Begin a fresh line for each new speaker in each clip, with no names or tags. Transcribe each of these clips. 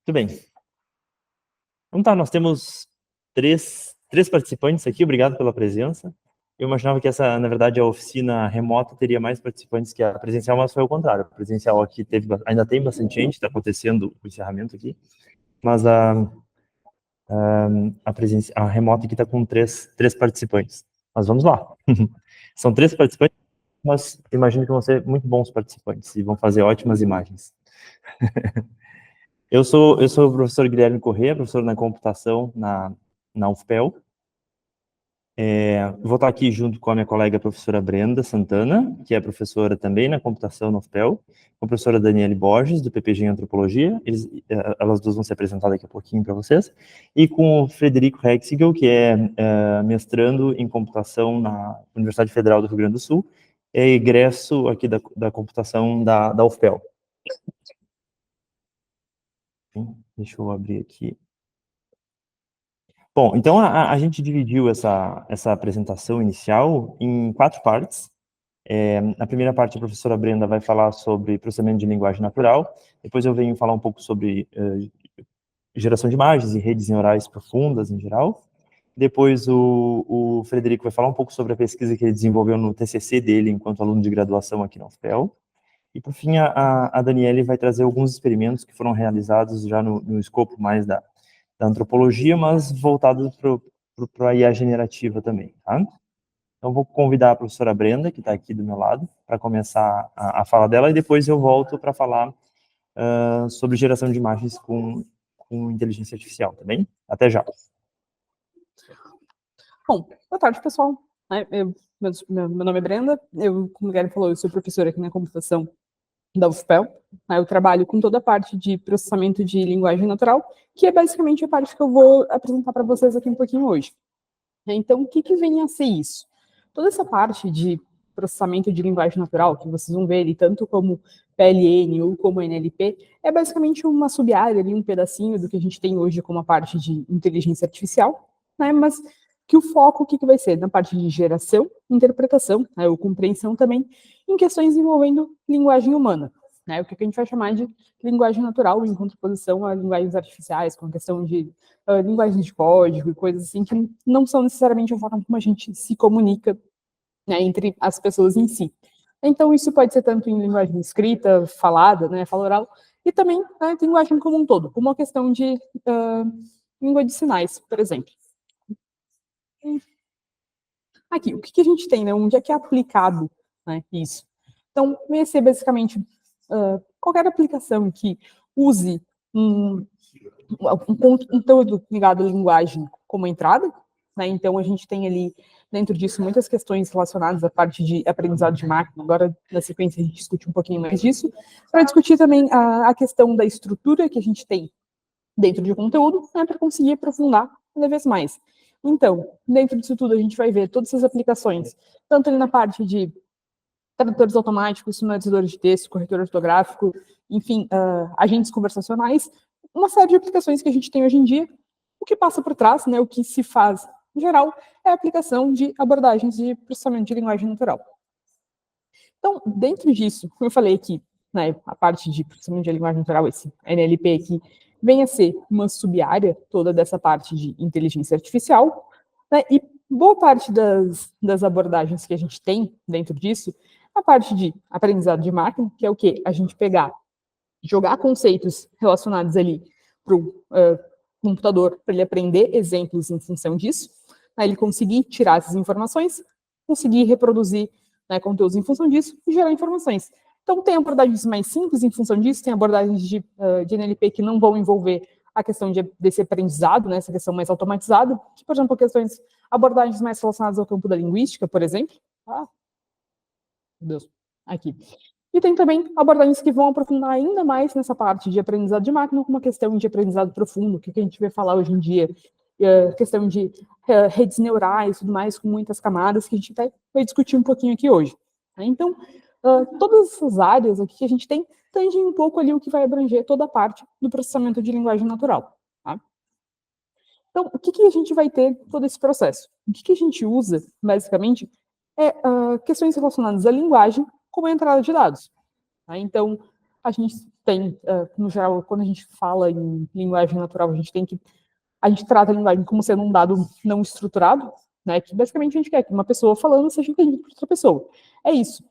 Muito bem. Então tá, nós temos três participantes aqui, obrigado pela presença. Eu imaginava que essa, na verdade, a oficina remota teria mais participantes que a presencial, mas foi o contrário. A presencial aqui ainda tem bastante gente, está acontecendo o encerramento aqui, mas a remota aqui está com três participantes. Mas vamos lá. São 3 participantes, mas imagino que vão ser muito bons participantes e vão fazer ótimas imagens. Eu sou o professor Guilherme Corrêa, professor na computação na UFPEL. Vou estar aqui junto com a minha colega, a professora Brenda Santana, que é professora também na computação na UFPEL, com a professora Daniele Borges, do PPG em Antropologia, elas duas vão se apresentar daqui a pouquinho para vocês, e com o Frederico Hexigel, que é mestrando em computação na Universidade Federal do Rio Grande do Sul, é egresso aqui da computação da UFPEL. Deixa eu abrir aqui. Bom, então a gente dividiu essa apresentação inicial em 4 partes. Na primeira parte, a professora Brenda vai falar sobre processamento de linguagem natural, depois eu venho falar um pouco sobre geração de imagens e redes neurais profundas em geral, depois o Frederico vai falar um pouco sobre a pesquisa que ele desenvolveu no TCC dele enquanto aluno de graduação aqui na UFPEL, e por fim a Daniele vai trazer alguns experimentos que foram realizados já no escopo mais da antropologia, mas voltado para a IA generativa também, tá? Então, vou convidar a professora Brenda, que está aqui do meu lado, para começar a fala dela, e depois eu volto para falar sobre geração de imagens com inteligência artificial, tá bem? Até já.
Bom, boa tarde, pessoal. Meu nome é Brenda, como o Guilherme falou, eu sou professora aqui na computação da UFPEL. Eu trabalho com toda a parte de processamento de linguagem natural, que é basicamente a parte que eu vou apresentar para vocês aqui um pouquinho hoje. Então, o que vem a ser isso? Toda essa parte de processamento de linguagem natural, que vocês vão ver ali, tanto como PLN ou como NLP, é basicamente uma sub-área ali, um pedacinho do que a gente tem hoje como a parte de inteligência artificial, né? Mas que o foco, o que vai ser? Na parte de geração, interpretação, né, ou compreensão também, em questões envolvendo linguagem humana, né? O que a gente vai chamar de linguagem natural, em contraposição a linguagens artificiais, com a questão de linguagens de código e coisas assim, que não são necessariamente a forma como a gente se comunica, né, entre as pessoas em si. Então, isso pode ser tanto em linguagem escrita, falada, né, fala oral, e também linguagem como um todo, como uma questão de língua de sinais, por exemplo. Aqui, o que a gente tem, né, onde é que é aplicado, né, isso? Então, vai ser basicamente qualquer aplicação que use um conteúdo ligado à linguagem como entrada, né? Então, a gente tem ali, dentro disso, muitas questões relacionadas à parte de aprendizado de máquina. Agora, na sequência, a gente discute um pouquinho mais disso, para discutir também a questão da estrutura que a gente tem dentro de conteúdo, né, para conseguir aprofundar cada vez mais. Então, dentro disso tudo, a gente vai ver todas essas aplicações, tanto ali na parte de tradutores automáticos, sumarizadores de texto, corretor ortográfico, enfim, agentes conversacionais, uma série de aplicações que a gente tem hoje em dia. O que passa por trás, né, o que se faz, em geral, é a aplicação de abordagens de processamento de linguagem natural. Então, dentro disso, como eu falei aqui, né, a parte de processamento de linguagem natural, esse NLP aqui, vem a ser uma sub-área toda dessa parte de inteligência artificial, né, e boa parte das abordagens que a gente tem dentro disso, a parte de aprendizado de máquina, que é o quê? A gente pegar, jogar conceitos relacionados ali para o computador, para ele aprender exemplos em função disso, né, ele conseguir tirar essas informações, conseguir reproduzir, né, conteúdos em função disso e gerar informações. Então, tem abordagens mais simples em função disso, tem abordagens de NLP que não vão envolver a questão desse aprendizado, né, essa questão mais automatizada, que, por exemplo, abordagens mais relacionadas ao campo da linguística, por exemplo. Meu Deus, aqui. E tem também abordagens que vão aprofundar ainda mais nessa parte de aprendizado de máquina, como a questão de aprendizado profundo, que a gente vai falar hoje em dia, questão de redes neurais e tudo mais, com muitas camadas, que a gente vai discutir um pouquinho aqui hoje. Então, todas essas áreas aqui que a gente tem, tangem um pouco ali o que vai abranger toda a parte do processamento de linguagem natural. Tá? Então, o que a gente vai ter todo esse processo? O que a gente usa, basicamente, é questões relacionadas à linguagem como a entrada de dados. Tá? Então, a gente tem, no geral, quando a gente fala em linguagem natural, a gente trata a linguagem como sendo um dado não estruturado, né, que basicamente a gente quer que uma pessoa falando seja entendida por outra pessoa. É isso.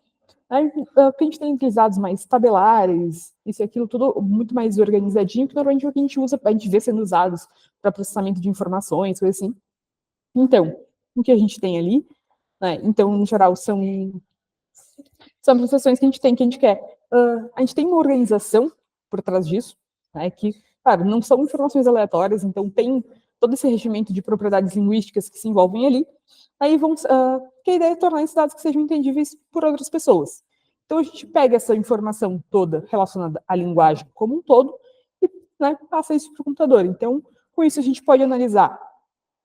Aí, a gente tem aqueles dados mais tabelares, isso e aquilo, tudo muito mais organizadinho, que normalmente é o que a gente vê sendo usados para processamento de informações, coisa assim. Então, o que a gente tem ali, né, então, no geral, são apresentações que a gente quer. A gente tem uma organização por trás disso, né, que, claro, não são informações aleatórias, então tem todo esse regimento de propriedades linguísticas que se envolvem ali, aí que a ideia é tornar esses dados que sejam entendíveis por outras pessoas. Então a gente pega essa informação toda relacionada à linguagem como um todo e, né, passa isso para o computador. Então, com isso a gente pode analisar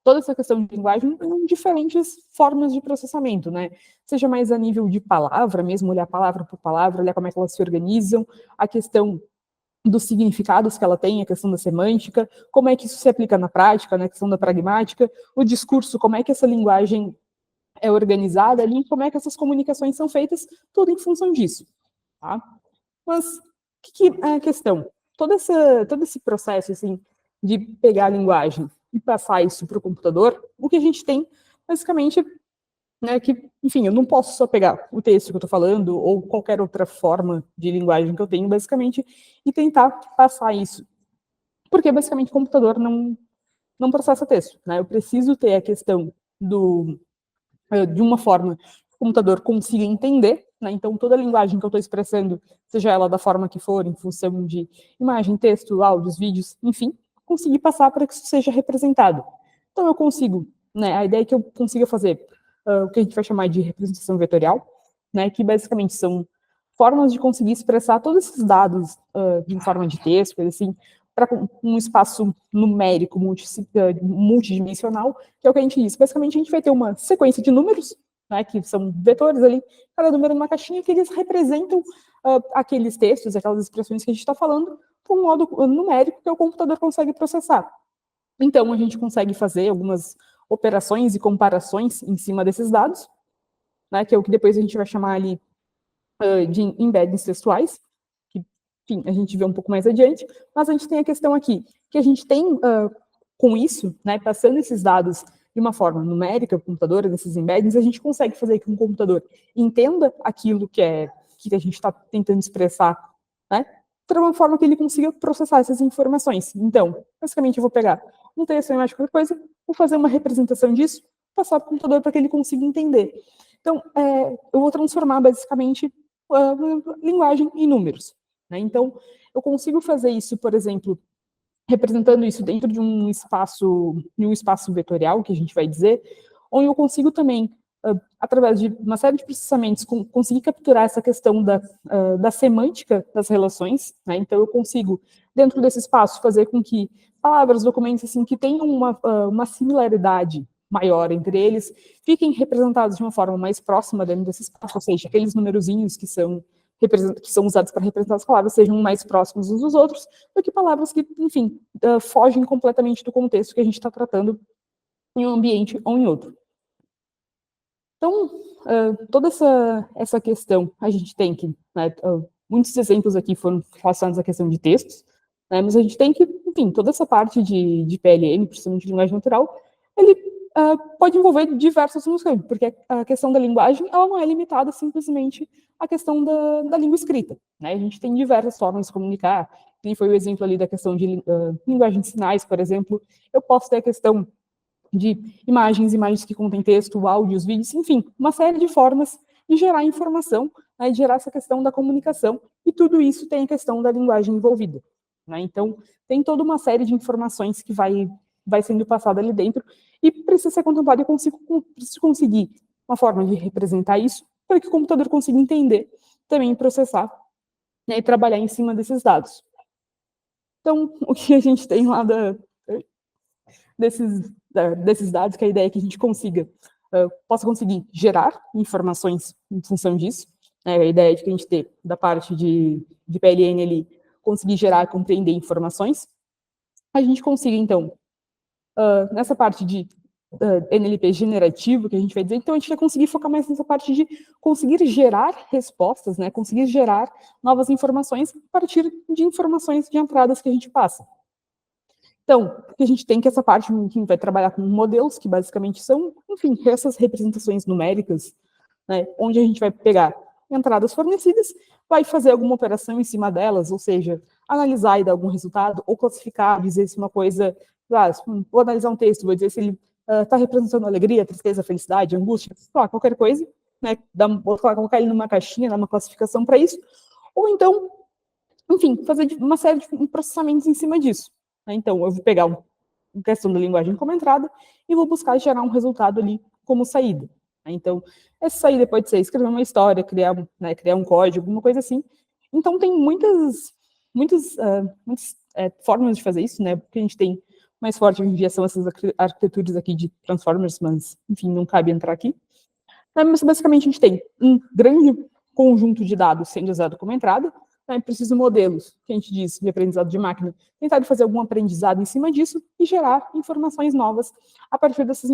toda essa questão de linguagem em diferentes formas de processamento, né? Seja mais a nível de palavra mesmo, olhar palavra por palavra, olhar como é que elas se organizam, a questão dos significados que ela tem, a questão da semântica, como é que isso se aplica na prática, na questão da pragmática, o discurso, como é que essa linguagem é organizada ali, como é que essas comunicações são feitas, tudo em função disso, tá? Mas, o que é a questão? Todo esse processo, assim, de pegar a linguagem e passar isso para o computador, o que a gente tem, basicamente, né, que, enfim, eu não posso só pegar o texto que eu estou falando ou qualquer outra forma de linguagem que eu tenho, basicamente, e tentar passar isso. Porque, basicamente, o computador não processa texto, né? Eu preciso ter a questão de uma forma que o computador consiga entender, né? Então, toda a linguagem que eu estou expressando, seja ela da forma que for, em função de imagem, texto, áudios, vídeos, enfim, conseguir passar para que isso seja representado. Então, eu consigo, né? A ideia é que eu consiga fazer o que a gente vai chamar de representação vetorial, né? Que basicamente são formas de conseguir expressar todos esses dados em forma de texto, coisa assim, para um espaço numérico multidimensional, que é o que a gente diz. Basicamente, a gente vai ter uma sequência de números, né, que são vetores ali, cada número numa caixinha, que eles representam aqueles textos, aquelas expressões que a gente está falando, por um modo numérico que o computador consegue processar. Então, a gente consegue fazer algumas operações e comparações em cima desses dados, né, que é o que depois a gente vai chamar ali de embeddings textuais, que, enfim, a gente vê um pouco mais adiante, mas a gente tem a questão aqui, que a gente tem, com isso, né, passando esses dados de uma forma numérica, o computador, nesses embeddings, a gente consegue fazer com que o computador entenda aquilo que a gente está tentando expressar, né, de uma forma que ele consiga processar essas informações. Então, basicamente, eu vou pegar um texto, uma imagem, qualquer coisa, vou fazer uma representação disso, passar para o computador para que ele consiga entender. Então, eu vou transformar, basicamente, linguagem em números, né? Então, eu consigo fazer isso, por exemplo, representando isso dentro de um espaço vetorial, que a gente vai dizer, onde eu consigo também, através de uma série de processamentos, conseguir capturar essa questão da semântica das relações, né? Então, eu consigo, dentro desse espaço, fazer com que palavras, documentos, assim, que tenham uma similaridade maior entre eles, fiquem representados de uma forma mais próxima dentro desse espaço, ou seja, aqueles numerozinhos que são usados para representar as palavras sejam mais próximos uns dos outros, do que palavras que, enfim, fogem completamente do contexto que a gente está tratando em um ambiente ou em outro. Então, toda essa questão, a gente tem que, né, muitos exemplos aqui foram relacionados à questão de textos, né, mas a gente tem que, enfim, toda essa parte de PLN, processamento de linguagem natural, ele pode envolver diversas funções, porque a questão da linguagem, ela não é limitada simplesmente à questão da língua escrita, né? A gente tem diversas formas de se comunicar, nem foi o exemplo ali da questão de linguagem de sinais, por exemplo. Eu posso ter a questão de imagens que contêm texto, áudios, vídeos, enfim, uma série de formas de gerar informação, né, de gerar essa questão da comunicação, e tudo isso tem a questão da linguagem envolvida, né? Então, tem toda uma série de informações que vai sendo passada ali dentro, e precisa ser contemplado, e preciso conseguir uma forma de representar isso, para que o computador consiga entender, também processar, né, e trabalhar em cima desses dados. Então, o que a gente tem lá desses dados, que a ideia é que a gente possa conseguir gerar informações em função disso, né? A ideia é de que a gente ter, da parte de PLN ali, conseguir gerar e compreender informações, a gente consiga, então, nessa parte de NLP generativo, que a gente vai dizer, então a gente vai conseguir focar mais nessa parte de conseguir gerar respostas, né, conseguir gerar novas informações a partir de informações de entradas que a gente passa. Então, a gente tem que essa parte que vai trabalhar com modelos, que basicamente são, enfim, essas representações numéricas, né, onde a gente vai pegar entradas fornecidas, vai fazer alguma operação em cima delas, ou seja, analisar e dar algum resultado, ou classificar, dizer se uma coisa, vou analisar um texto, vou dizer se ele está representando alegria, tristeza, felicidade, angústia, sei lá, qualquer coisa, né, colocar ele numa caixinha, dar uma classificação para isso, ou então, enfim, fazer uma série de processamentos em cima disso. Então, eu vou pegar uma questão da linguagem como entrada e vou buscar gerar um resultado ali como saída. Então, essa saída pode ser escrever uma história, criar um código, alguma coisa assim. Então, tem muitas formas de fazer isso, né? Porque a gente tem mais forte hoje em dia são essas arquiteturas aqui de Transformers, mas, enfim, não cabe entrar aqui. Mas, basicamente, a gente tem um grande conjunto de dados sendo usado como entrada, preciso modelos, que a gente diz, de aprendizado de máquina, tentar fazer algum aprendizado em cima disso e gerar informações novas a partir dessas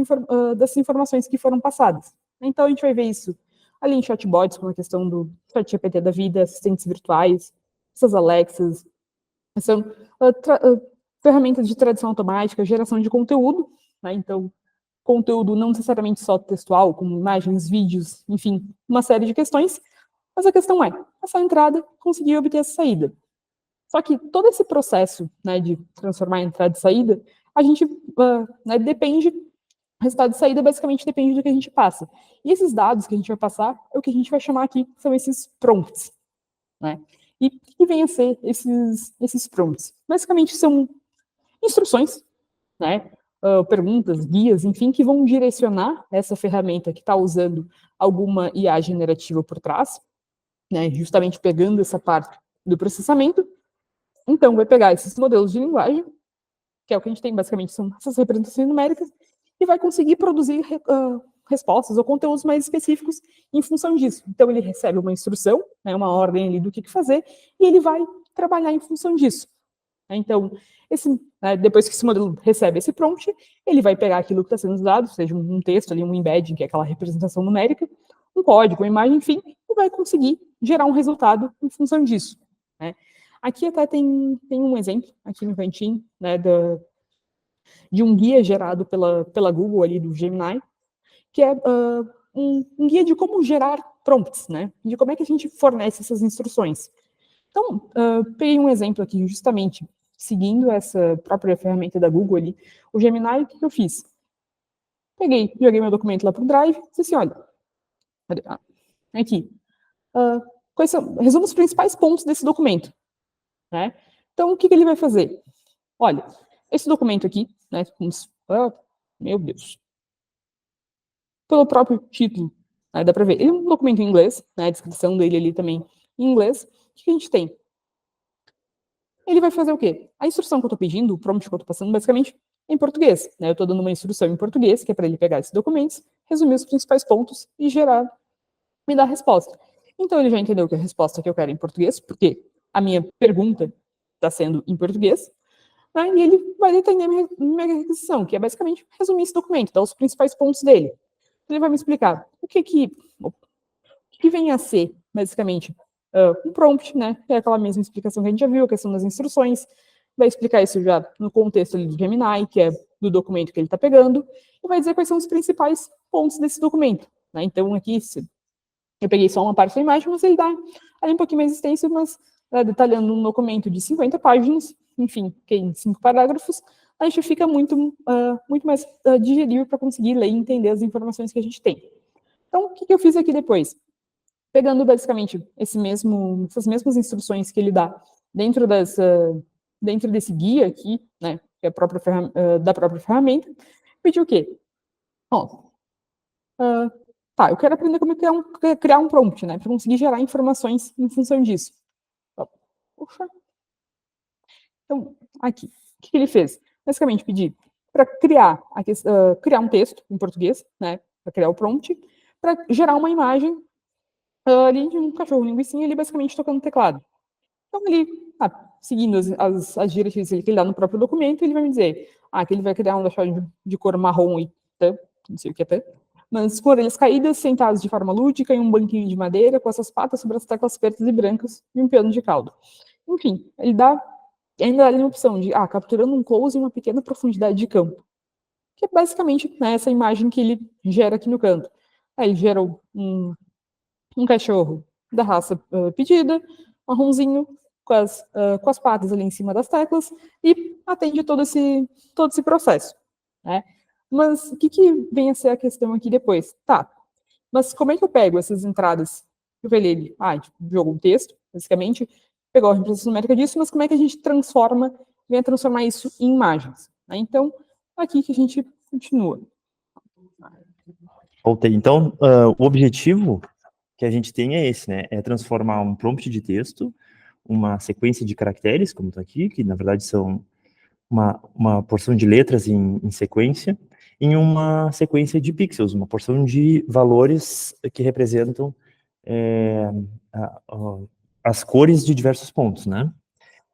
informações que foram passadas. Então, a gente vai ver isso ali em chatbots, como a questão do ChatGPT da vida, assistentes virtuais, essas Alexas, são ferramentas de tradução automática, geração de conteúdo, né? Então, conteúdo não necessariamente só textual, como imagens, vídeos, enfim, uma série de questões. Mas a questão é, essa entrada conseguir obter essa saída. Só que todo esse processo, né, de transformar entrada e saída, a gente depende, o resultado de saída basicamente depende do que a gente passa. E esses dados que a gente vai passar é o que a gente vai chamar aqui, são esses prompts. Né? E o que vem a ser esses prompts? Basicamente são instruções, né, perguntas, guias, enfim, que vão direcionar essa ferramenta que está usando alguma IA generativa por trás, né, justamente pegando essa parte do processamento. Então, vai pegar esses modelos de linguagem, que é o que a gente tem, basicamente, são essas representações numéricas, e vai conseguir produzir respostas ou conteúdos mais específicos em função disso. Então, ele recebe uma instrução, né, uma ordem ali do que fazer, e ele vai trabalhar em função disso. Então, depois que esse modelo recebe esse prompt, ele vai pegar aquilo que está sendo usado, seja um texto ali, um embedding, que é aquela representação numérica, um código, uma imagem, enfim, e vai conseguir gerar um resultado em função disso. Né? Aqui até tem um exemplo, aqui no cantinho, né, de um guia gerado pela Google ali, do Gemini, que é um guia de como gerar prompts, né, de como é que a gente fornece essas instruções. Então, peguei um exemplo aqui, justamente, seguindo essa própria ferramenta da Google ali, o Gemini, o que eu fiz? Joguei meu documento lá para o Drive, disse assim, olha, aqui, resumo os principais pontos desse documento. Né? Então, o que ele vai fazer? Olha, esse documento aqui, né, meu Deus, pelo próprio título, né, dá para ver, ele é um documento em inglês, né, a descrição dele ali também em inglês. O que a gente tem? Ele vai fazer o quê? A instrução que eu estou pedindo, o prompt que eu estou passando, basicamente, é em português. Né? Eu estou dando uma instrução em português, que é para ele pegar esses documentos, resumir os principais pontos e me dar a resposta. Então, ele já entendeu que a resposta que eu quero é em português, porque a minha pergunta está sendo em português, né? E ele vai entender a minha requisição, que é basicamente resumir esse documento, dar os principais pontos dele. Ele vai me explicar o que vem a ser, basicamente, um prompt, né? Que é aquela mesma explicação que a gente já viu, a questão das instruções, vai explicar isso já no contexto ali do Gemini, que é do documento que ele está pegando, e vai dizer quais são os principais pontos desse documento. Né? Então, aqui, eu peguei só uma parte da imagem, mas ele dá ali um pouquinho mais extenso, mas detalhando um documento de 50 páginas, enfim, em 5 parágrafos, a gente fica muito mais digerível para conseguir ler e entender as informações que a gente tem. Então, o que eu fiz aqui depois? Pegando basicamente essas mesmas instruções que ele dá dentro desse guia aqui, né, que é da própria ferramenta, pedi o quê? Bom, eu quero aprender como criar um prompt, né, para conseguir gerar informações em função disso. Puxa. Então, aqui, o que ele fez? Basicamente, pedi para criar um texto em português, né, para criar o prompt, para gerar uma imagem ali de um cachorro linguicinha, ali basicamente tocando teclado. Então, ele, seguindo as diretrizes que ele dá no próprio documento, ele vai me dizer que ele vai criar um dashboard de cor marrom tã, não sei o que é tã, mas com orelhas caídas, sentados de forma lúdica em um banquinho de madeira, com essas patas sobre as teclas pretas e brancas e um piano de cauda. Enfim, ele dá ainda dá uma opção de capturando um close em uma pequena profundidade de campo, que é basicamente, né, essa imagem que ele gera aqui no canto. Aí ele gera um cachorro da raça pedida, marronzinho, com as patas ali em cima das teclas, e atende todo esse processo, né? Mas o que vem a ser a questão aqui depois? Tá, mas como é que eu pego essas entradas? Eu falei, a gente jogou um texto, basicamente, pegou a representação numérica disso, mas como é que a gente vem a transformar isso em imagens? Né? Então, aqui que a gente continua.
Voltei. Então, o objetivo que a gente tem é esse, né? É transformar um prompt de texto, uma sequência de caracteres, como está aqui, que na verdade são uma porção de letras em sequência, em uma sequência de pixels, uma porção de valores que representam as cores de diversos pontos, né?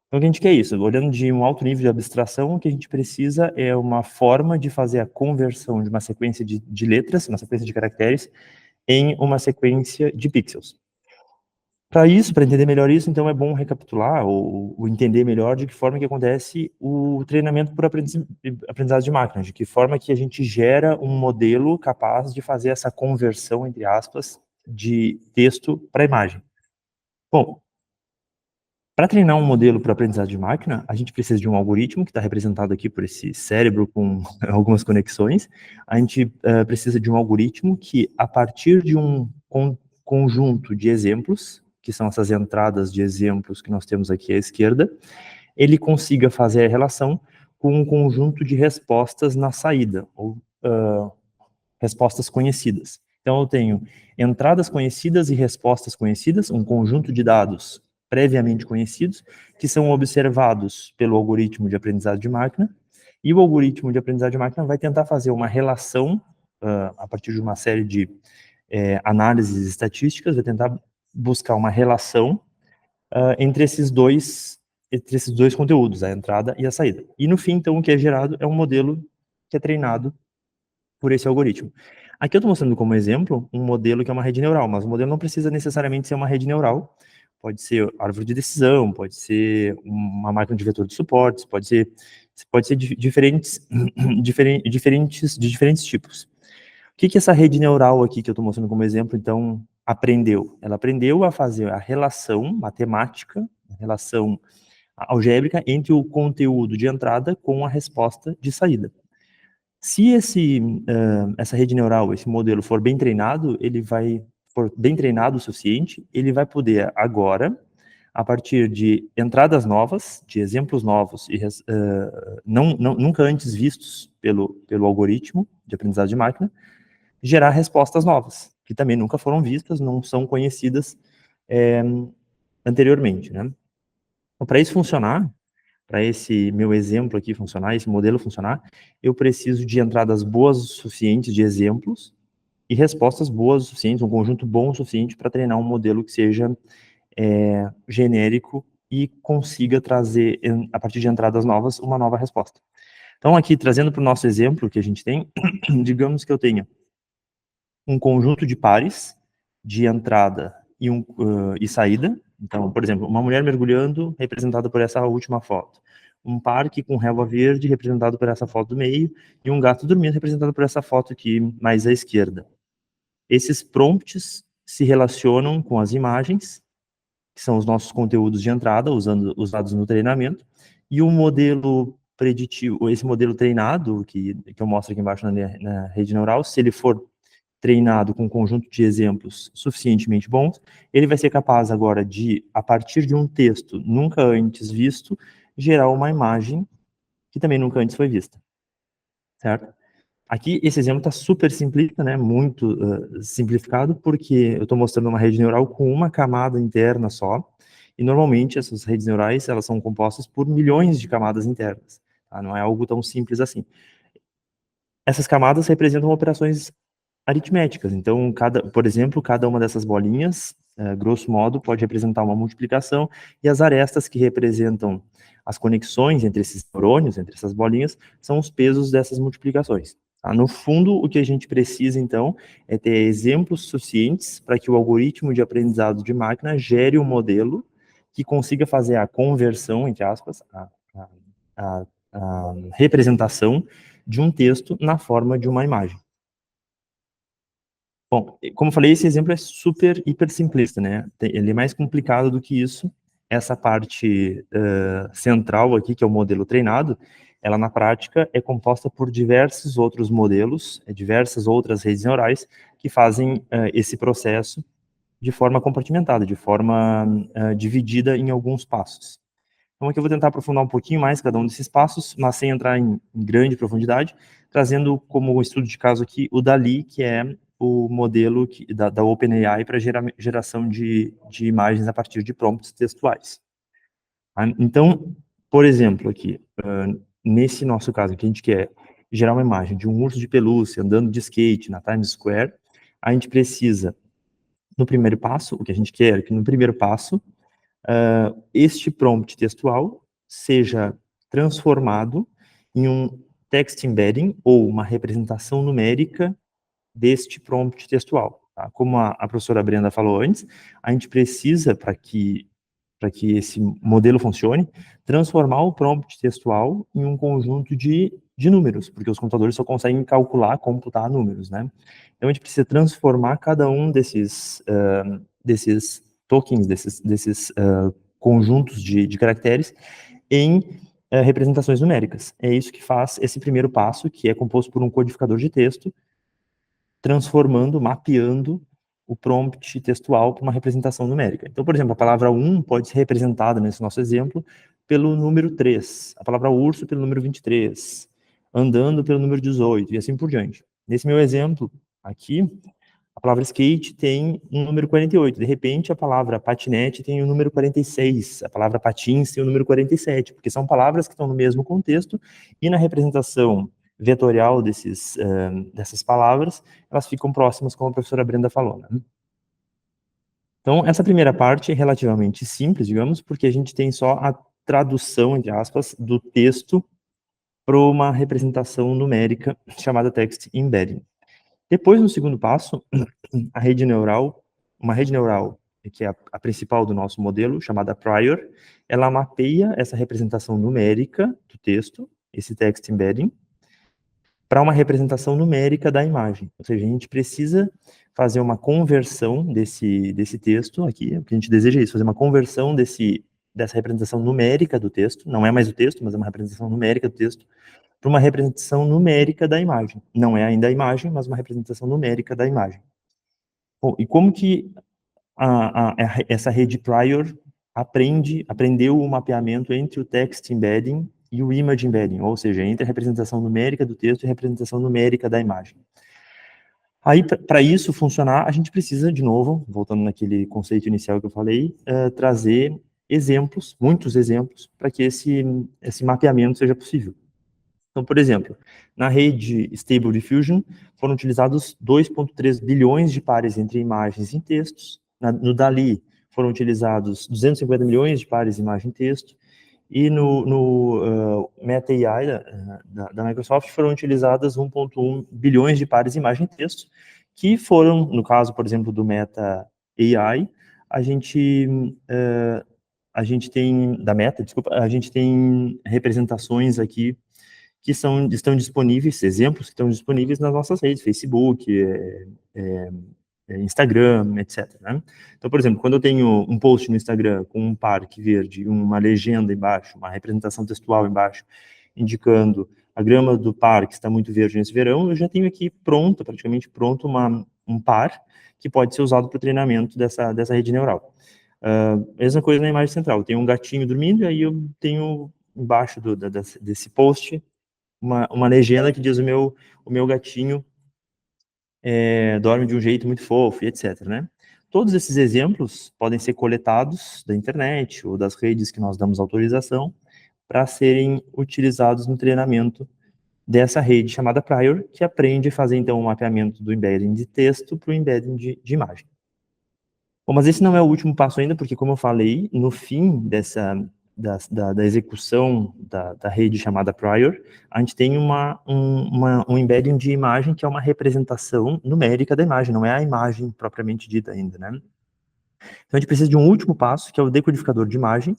Então, o que a gente quer é isso. Olhando de um alto nível de abstração, o que a gente precisa é uma forma de fazer a conversão de uma sequência de letras, uma sequência de caracteres, em uma sequência de pixels. Para isso, para entender melhor isso, então é bom recapitular ou entender melhor de que forma que acontece o treinamento por aprendizado de máquina, de que forma que a gente gera um modelo capaz de fazer essa conversão, entre aspas, de texto para imagem. Bom, para treinar um modelo para aprendizado de máquina, a gente precisa de um algoritmo, que está representado aqui por esse cérebro com algumas conexões. A gente precisa de um algoritmo que, a partir de um conjunto de exemplos, que são essas entradas de exemplos que nós temos aqui à esquerda, ele consiga fazer a relação com um conjunto de respostas na saída, ou respostas conhecidas. Então, eu tenho entradas conhecidas e respostas conhecidas, um conjunto de dados previamente conhecidos, que são observados pelo algoritmo de aprendizado de máquina, e o algoritmo de aprendizado de máquina vai tentar fazer uma relação, a partir de uma série de análises estatísticas, vai tentar buscar uma relação entre esses dois conteúdos, a entrada e a saída. E no fim, então, o que é gerado é um modelo que é treinado por esse algoritmo. Aqui eu estou mostrando como exemplo um modelo que é uma rede neural, mas o modelo não precisa necessariamente ser uma rede neural, pode ser árvore de decisão, pode ser uma máquina de vetor de suportes, pode ser de diferentes tipos. O que essa rede neural aqui que eu estou mostrando como exemplo, então, aprendeu? Ela aprendeu a fazer a relação matemática, a relação algébrica entre o conteúdo de entrada com a resposta de saída. Se essa rede neural, esse modelo for bem treinado, for bem treinado o suficiente, ele vai poder agora, a partir de entradas novas, de exemplos novos, e nunca antes vistos pelo algoritmo de aprendizado de máquina, gerar respostas novas, que também nunca foram vistas, não são conhecidas anteriormente, né? Então, para isso funcionar, para esse meu exemplo aqui funcionar, esse modelo funcionar, eu preciso de entradas boas o suficiente de exemplos e respostas boas o suficiente, um conjunto bom o suficiente para treinar um modelo que seja genérico e consiga trazer, a partir de entradas novas, uma nova resposta. Então, aqui, trazendo para o nosso exemplo que a gente tem, digamos que eu tenha um conjunto de pares de entrada e saída. Então, por exemplo, uma mulher mergulhando, representada por essa última foto. Um parque com relva verde, representado por essa foto do meio, e um gato dormindo, representado por essa foto aqui mais à esquerda. Esses prompts se relacionam com as imagens, que são os nossos conteúdos de entrada, usados no treinamento, e o modelo preditivo, esse modelo treinado, que eu mostro aqui embaixo na rede neural, se ele for treinado com um conjunto de exemplos suficientemente bons, ele vai ser capaz agora de, a partir de um texto nunca antes visto, gerar uma imagem que também nunca antes foi vista, certo? Aqui, esse exemplo está super simplista, né, muito simplificado, porque eu estou mostrando uma rede neural com uma camada interna só, e normalmente essas redes neurais, elas são compostas por milhões de camadas internas, tá? Não é algo tão simples assim. Essas camadas representam operações aritméticas, então, por exemplo, cada uma dessas bolinhas, grosso modo, pode representar uma multiplicação, e as arestas que representam as conexões entre esses neurônios, entre essas bolinhas, são os pesos dessas multiplicações. Tá? No fundo, o que a gente precisa, então, é ter exemplos suficientes para que o algoritmo de aprendizado de máquina gere um modelo que consiga fazer a conversão, entre aspas, a representação de um texto na forma de uma imagem. Bom, como eu falei, esse exemplo é super, hiper simplista, né? Ele é mais complicado do que isso. Essa parte central aqui, que é o modelo treinado, ela na prática é composta por diversos outros modelos, diversas outras redes neurais que fazem esse processo de forma compartimentada, de forma dividida em alguns passos. Então aqui eu vou tentar aprofundar um pouquinho mais cada um desses passos, mas sem entrar em grande profundidade, trazendo como estudo de caso aqui o DALL-E, que é o modelo da OpenAI para geração de imagens a partir de prompts textuais. Então, por exemplo, aqui, nesse nosso caso, que a gente quer gerar uma imagem de um urso de pelúcia andando de skate na Times Square, a gente precisa, no primeiro passo, o que a gente quer é que no primeiro passo, este prompt textual seja transformado em um text embedding ou uma representação numérica deste prompt textual. Tá? Como a professora Brenda falou antes, a gente precisa, para que esse modelo funcione, transformar o prompt textual em um conjunto de números, porque os computadores só conseguem calcular, computar números, né? Então, a gente precisa transformar cada um desses tokens, desses conjuntos de caracteres em representações numéricas. É isso que faz esse primeiro passo, que é composto por um codificador de texto, transformando, mapeando o prompt textual para uma representação numérica. Então, por exemplo, a palavra 1 pode ser representada, nesse nosso exemplo, pelo número 3, a palavra urso pelo número 23, andando pelo número 18, e assim por diante. Nesse meu exemplo aqui, a palavra skate tem um número 48, de repente a palavra patinete tem o número 46, a palavra patins tem o número 47, porque são palavras que estão no mesmo contexto, e na representação vetorial dessas palavras, elas ficam próximas, como a professora Brenda falou, né? Então, essa primeira parte é relativamente simples, digamos, porque a gente tem só a tradução, entre aspas, do texto para uma representação numérica chamada text embedding. Depois, no segundo passo, uma rede neural, que é a principal do nosso modelo, chamada Prior, ela mapeia essa representação numérica do texto, esse text embedding, para uma representação numérica da imagem. Ou seja, a gente precisa fazer uma conversão desse texto aqui, o que a gente deseja é isso, fazer uma conversão dessa representação numérica do texto, não é mais o texto, mas é uma representação numérica do texto, para uma representação numérica da imagem. Não é ainda a imagem, mas uma representação numérica da imagem. Bom, e como que essa rede Prior aprendeu o mapeamento entre o text embedding e o image embedding, ou seja, entre a representação numérica do texto e a representação numérica da imagem. Aí, para isso funcionar, a gente precisa, de novo, voltando naquele conceito inicial que eu falei, trazer exemplos, muitos exemplos, para que esse mapeamento seja possível. Então, por exemplo, na rede Stable Diffusion, foram utilizados 2,3 bilhões de pares entre imagens e textos. No DALL-E, foram utilizados 250 milhões de pares imagem e texto. E no Meta AI da Microsoft, foram utilizadas 1,1 bilhões de pares imagem e texto, que foram, no caso, por exemplo, do Meta AI, a gente tem, da Meta, desculpa, a gente tem representações aqui que estão disponíveis, exemplos que estão disponíveis nas nossas redes, Facebook, Instagram, etc. Né? Então, por exemplo, quando eu tenho um post no Instagram com um parque verde, uma legenda embaixo, uma representação textual embaixo, indicando a grama do parque está muito verde nesse verão, eu já tenho aqui praticamente pronto, um par que pode ser usado para o treinamento dessa rede neural. Mesma coisa na imagem central, eu tenho um gatinho dormindo, e aí eu tenho embaixo desse post uma legenda que diz o meu gatinho dorme de um jeito muito fofo, e etc. Né? Todos esses exemplos podem ser coletados da internet ou das redes que nós damos autorização para serem utilizados no treinamento dessa rede chamada Prior, que aprende a fazer, então, o mapeamento do embedding de texto para o embedding de imagem. Bom, mas esse não é o último passo ainda, porque, como eu falei, no fim da execução da rede chamada prior, a gente tem um embedding de imagem que é uma representação numérica da imagem, não é a imagem propriamente dita ainda, né? Então, a gente precisa de um último passo, que é o decodificador de imagem,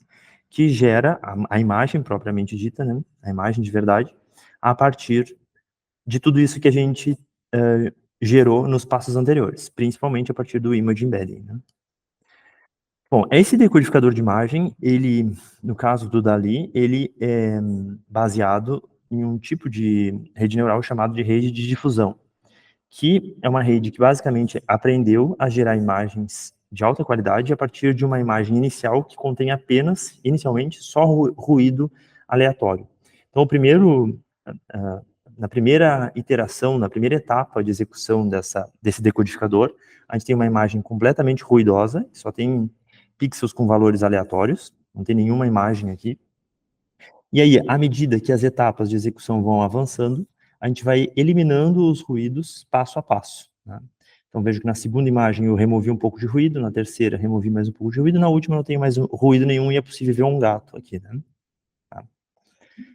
que gera a imagem propriamente dita, né? A imagem de verdade, a partir de tudo isso que a gente gerou nos passos anteriores, principalmente a partir do image embedding, né? Bom, esse decodificador de imagem, ele, no caso do DALL-E, ele é baseado em um tipo de rede neural chamado de rede de difusão, que é uma rede que basicamente aprendeu a gerar imagens de alta qualidade a partir de uma imagem inicial que contém apenas, inicialmente, só ruído aleatório. Então, na primeira iteração, na primeira etapa de execução desse decodificador, a gente tem uma imagem completamente ruidosa, só tem pixels com valores aleatórios, não tem nenhuma imagem aqui. E aí, à medida que as etapas de execução vão avançando, a gente vai eliminando os ruídos passo a passo, né? Então, vejo que na segunda imagem eu removi um pouco de ruído, na terceira removi mais um pouco de ruído, na última não tenho mais ruído nenhum e é possível ver um gato aqui, né? Tá.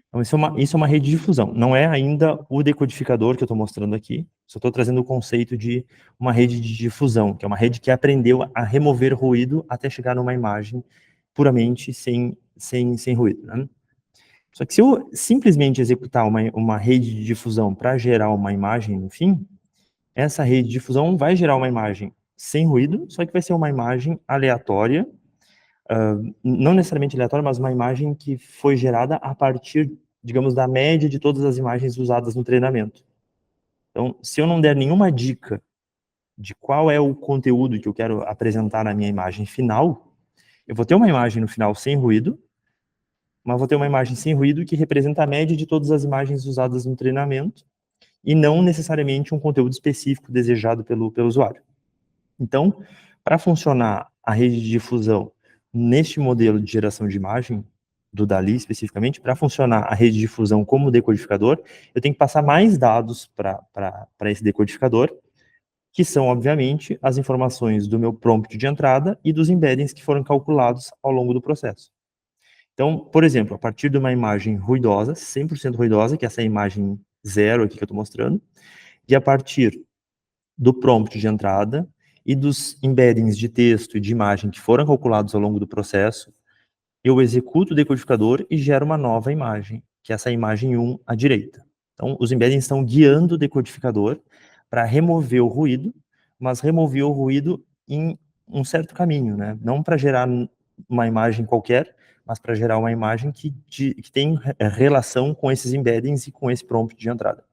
Então, isso é uma rede de difusão. Não é ainda o decodificador que eu estou mostrando aqui, só estou trazendo o conceito de uma rede de difusão, que é uma rede que aprendeu a remover ruído até chegar numa imagem puramente sem ruído, né? Só que se eu simplesmente executar uma rede de difusão para gerar uma imagem no fim, essa rede de difusão vai gerar uma imagem sem ruído, só que vai ser uma imagem aleatória, não necessariamente aleatória, mas uma imagem que foi gerada a partir, digamos, da média de todas as imagens usadas no treinamento. Então, se eu não der nenhuma dica de qual é o conteúdo que eu quero apresentar na minha imagem final, eu vou ter uma imagem no final sem ruído, mas vou ter uma imagem sem ruído que representa a média de todas as imagens usadas no treinamento e não necessariamente um conteúdo específico desejado pelo usuário. Então, para funcionar a rede de difusão neste modelo de geração de imagem, do DALL-E especificamente, para funcionar a rede de difusão como decodificador, eu tenho que passar mais dados para esse decodificador, que são, obviamente, as informações do meu prompt de entrada e dos embeddings que foram calculados ao longo do processo. Então, por exemplo, a partir de uma imagem ruidosa, 100% ruidosa, que é essa imagem zero aqui que eu estou mostrando, e a partir do prompt de entrada e dos embeddings de texto e de imagem que foram calculados ao longo do processo, eu executo o decodificador e gero uma nova imagem, que é essa imagem 1 à direita. Então, os embeddings estão guiando o decodificador para remover o ruído, mas remover o ruído em um certo caminho, né? Não para gerar uma imagem qualquer, mas para gerar uma imagem que tem relação com esses embeddings e com esse prompt de entrada.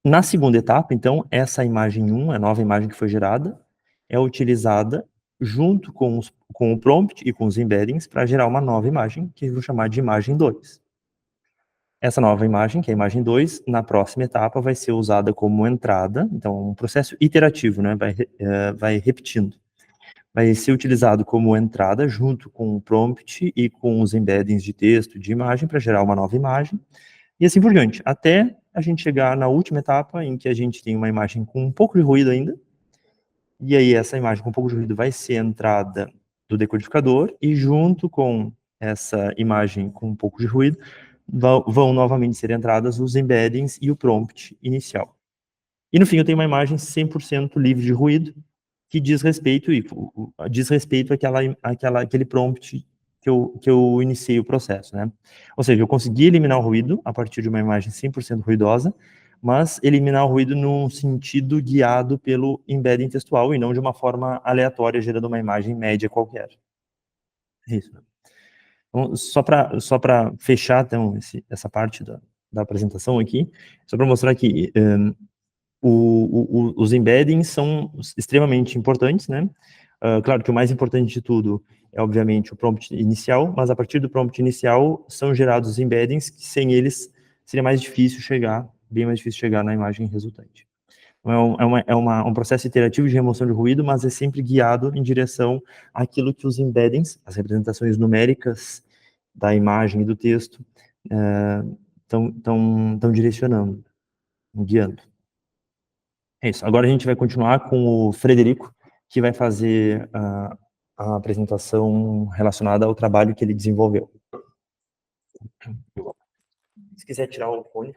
Na segunda etapa, então, essa imagem 1, a nova imagem que foi gerada, é utilizada junto com o prompt e com os embeddings para gerar uma nova imagem, que eu vou chamar de imagem 2. Essa nova imagem, que é a imagem 2, na próxima etapa vai ser usada como entrada, então um processo iterativo, né, vai repetindo. Vai ser utilizado como entrada junto com o prompt e com os embeddings de texto, de imagem, para gerar uma nova imagem, e assim por diante, até a gente chegar na última etapa, em que a gente tem uma imagem com um pouco de ruído ainda, e aí essa imagem com um pouco de ruído vai ser a entrada do decodificador, e junto com essa imagem com um pouco de ruído, vão novamente ser entradas os embeddings e o prompt inicial. E no fim eu tenho uma imagem 100% livre de ruído, que diz respeito àquele prompt que eu iniciei o processo, né? Ou seja, eu consegui eliminar o ruído a partir de uma imagem 100% ruidosa, mas eliminar o ruído num sentido guiado pelo embedding textual e não de uma forma aleatória, gerando uma imagem média qualquer. É isso. Então, só para fechar, então, essa parte da apresentação aqui, só para mostrar que os embeddings são extremamente importantes, né? Claro que o mais importante de tudo é, obviamente, o prompt inicial, mas a partir do prompt inicial são gerados os embeddings, que sem eles seria mais difícil chegar, bem mais difícil chegar na imagem resultante. Então, um processo iterativo de remoção de ruído, mas é sempre guiado em direção àquilo que os embeddings, as representações numéricas da imagem e do texto, estão direcionando, guiando. É isso. Agora a gente vai continuar com o Frederico, que vai fazer a apresentação relacionada ao trabalho que ele desenvolveu. Se quiser tirar o fone,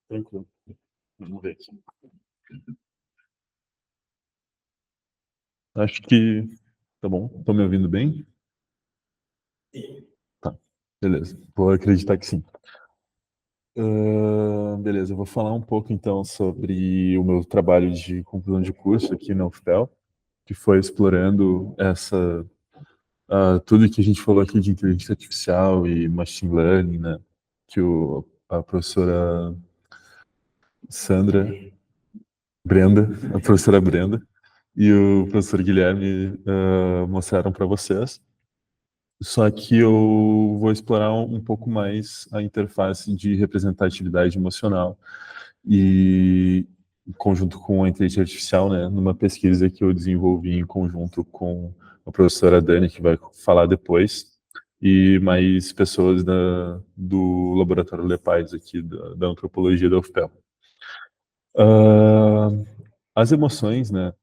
tranquilo. Vamos ver aqui.
Acho que tá bom. Estão me ouvindo bem? Tá, beleza. Vou acreditar que sim. Beleza, eu vou falar um pouco então sobre o meu trabalho de conclusão de curso aqui na UFPEL, que foi explorando tudo que a gente falou aqui de inteligência artificial e machine learning, né? Que a professora a professora Brenda e o professor Guilherme mostraram para vocês. Só que eu vou explorar um pouco mais a interface de representatividade emocional e em conjunto com a inteligência artificial, né, numa pesquisa que eu desenvolvi em conjunto com a professora Dani, que vai falar depois, e mais pessoas do Laboratório Lepaides aqui, da Antropologia da UFPEL. As emoções, né,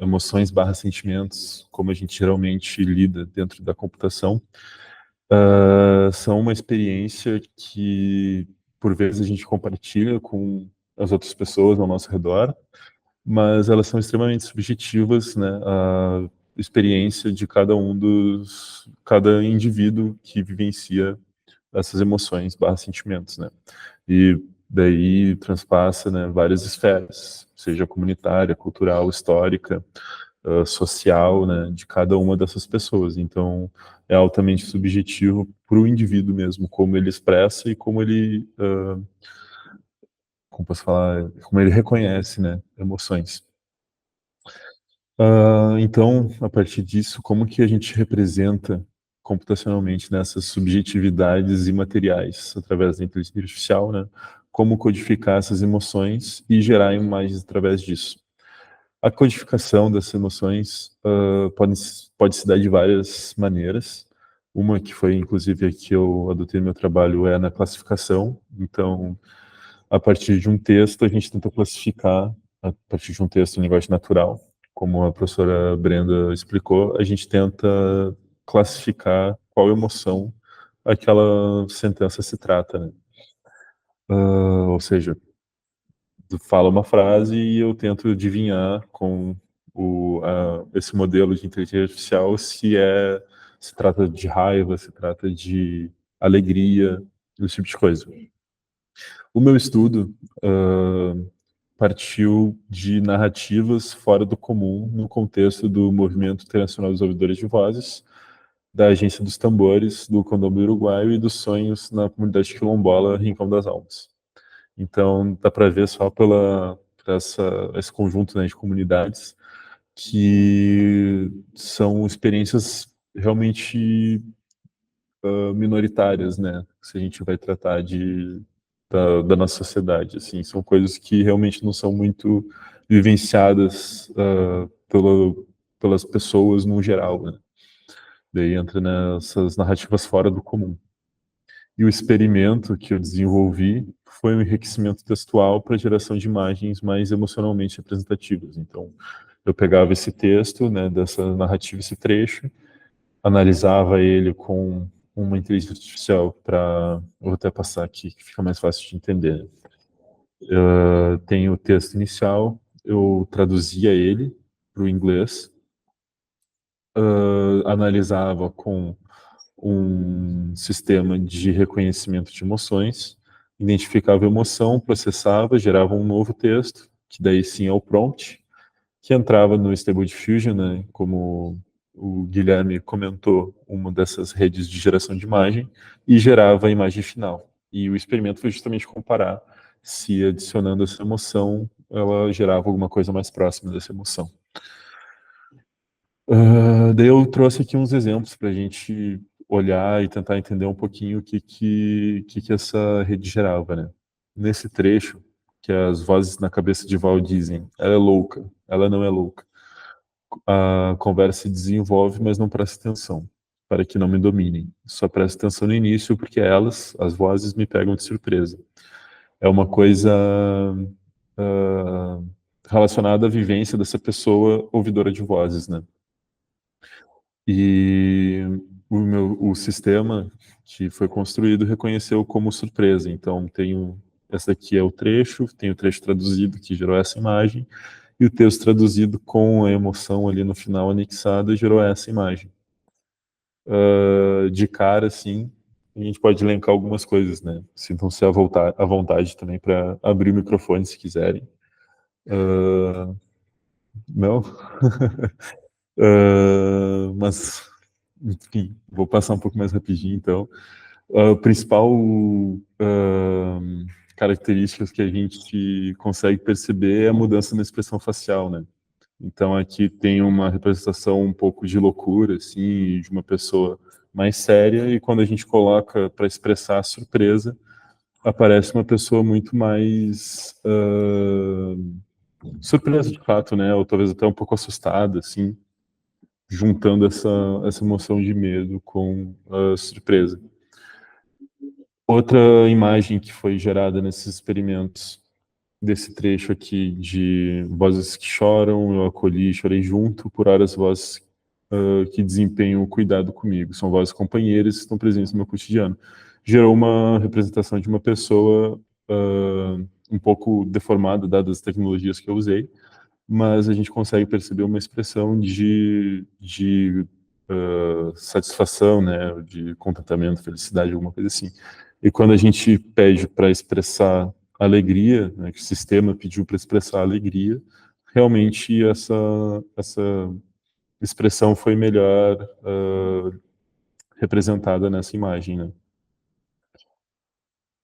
emoções barra sentimentos, como a gente geralmente lida dentro da computação, são uma experiência que, por vezes, a gente compartilha com as outras pessoas ao nosso redor, mas elas são extremamente subjetivas, né, a experiência de cada indivíduo que vivencia essas emoções barra sentimentos, né, e daí transpassa, né, várias esferas, seja comunitária, cultural, histórica, social, né, de cada uma dessas pessoas. Então, é altamente subjetivo para o indivíduo mesmo, como ele expressa e como ele, como posso falar, como ele reconhece, né, emoções. Então, a partir disso, como que a gente representa computacionalmente nessas subjetividades imateriais através da inteligência artificial, né? Como codificar essas emoções e gerar imagens através disso. A codificação dessas emoções pode se dar de várias maneiras. Uma que foi, inclusive, a que eu adotei no meu trabalho é na classificação. Então, a partir de um texto, a gente tenta classificar, a partir de um texto em linguagem natural, como a professora Brenda explicou, a gente tenta classificar qual emoção aquela sentença se trata, né? Ou seja, fala uma frase e eu tento adivinhar com esse modelo de inteligência artificial se trata de raiva, se trata de alegria, esse tipo de coisa. O meu estudo partiu de narrativas fora do comum no contexto do Movimento Internacional dos Ouvidores de Vozes, da Agência dos Tambores, do Candomblé Uruguaio e dos Sonhos na comunidade quilombola Rincão das Almas. Então, dá para ver só esse conjunto, né, de comunidades que são experiências realmente minoritárias, né? Se a gente vai tratar da nossa sociedade, assim, são coisas que realmente não são muito vivenciadas pelas pessoas no geral, né? Daí entra nessas narrativas fora do comum. E o experimento que eu desenvolvi foi um enriquecimento textual para a geração de imagens mais emocionalmente representativas. Então, eu pegava esse texto, né, dessa narrativa, esse trecho, analisava ele com uma inteligência artificial para... Vou até passar aqui, que fica mais fácil de entender. Tem o texto inicial, eu traduzia ele para o inglês, analisava com um sistema de reconhecimento de emoções, identificava a emoção, processava, gerava um novo texto, que daí sim é o prompt, que entrava no Stable Diffusion, né, como o Guilherme comentou, uma dessas redes de geração de imagem, e gerava a imagem final. E o experimento foi justamente comparar se adicionando essa emoção, ela gerava alguma coisa mais próxima dessa emoção. Daí eu trouxe aqui uns exemplos para a gente olhar e tentar entender um pouquinho o que essa rede gerava, né? Nesse trecho, que as vozes na cabeça de Val dizem, ela é louca, ela não é louca. A conversa se desenvolve, mas não presta atenção, para que não me dominem. Só presta atenção no início, porque elas, as vozes, me pegam de surpresa. É uma coisa relacionada à vivência dessa pessoa ouvidora de vozes, né? E o sistema que foi construído reconheceu como surpresa. Então, essa aqui é o trecho, tem o trecho traduzido que gerou essa imagem, e o texto traduzido com a emoção ali no final anexada gerou essa imagem. De cara, assim, a gente pode elencar algumas coisas, né? Sintam-se à vontade também para abrir o microfone se quiserem. Não? Mas, enfim, vou passar um pouco mais rapidinho, então. A principal características que a gente consegue perceber é a mudança na expressão facial, né? Então aqui tem uma representação um pouco de loucura, assim, de uma pessoa mais séria, e quando a gente coloca para expressar a surpresa, aparece uma pessoa muito mais surpresa de fato, né? Ou talvez até um pouco assustada, assim, juntando essa emoção de medo com a surpresa. Outra imagem que foi gerada nesses experimentos, desse trecho aqui de vozes que choram, eu acolhi e chorei junto, por horas vozes que desempenham o cuidado comigo. São vozes companheiras que estão presentes no meu cotidiano. Gerou uma representação de uma pessoa um pouco deformada, dadas as tecnologias que eu usei, mas a gente consegue perceber uma expressão de satisfação, né, de contentamento, felicidade, alguma coisa assim. E quando a gente pede para expressar alegria, né, que o sistema pediu para expressar alegria, realmente essa expressão foi melhor representada nessa imagem, né?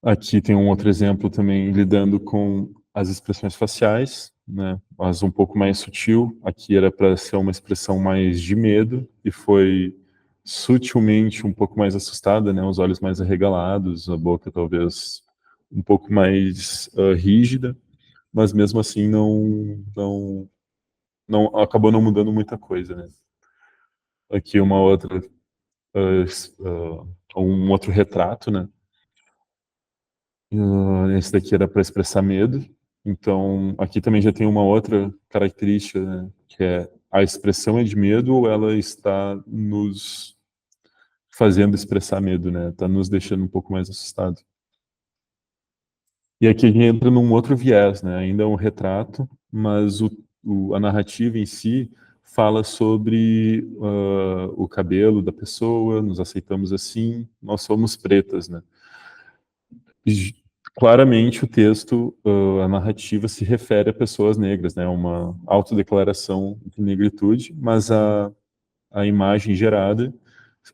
Aqui tem um outro exemplo também lidando com as expressões faciais, né? Mas um pouco mais sutil. Aqui era para ser uma expressão mais de medo e foi sutilmente um pouco mais assustada, né? Os olhos mais arregalados, a boca talvez um pouco mais rígida, mas mesmo assim não acabou não mudando muita coisa, né? Aqui uma outra um outro retrato, né? Esse daqui era para expressar medo. Então, aqui também já tem uma outra característica, né, que é a expressão é de medo ou ela está nos fazendo expressar medo, né? Está nos deixando um pouco mais assustado. E aqui a gente entra num outro viés, né? Ainda é um retrato, mas a narrativa em si fala sobre o cabelo da pessoa, nos aceitamos assim, nós somos pretas, né? Claramente o texto, a narrativa se refere a pessoas negras, né? Uma autodeclaração de negritude, mas a imagem gerada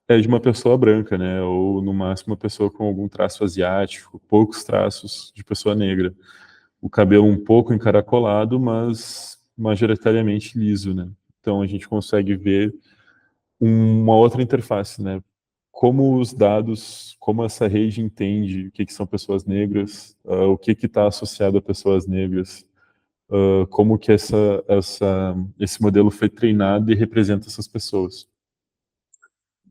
é de uma pessoa branca, né? Ou no máximo uma pessoa com algum traço asiático, poucos traços de pessoa negra. O cabelo um pouco encaracolado, mas majoritariamente liso, né? Então a gente consegue ver uma outra interface, né? Como os dados, como essa rede entende o que são pessoas negras, o que está associado a pessoas negras, como que esse modelo foi treinado e representa essas pessoas.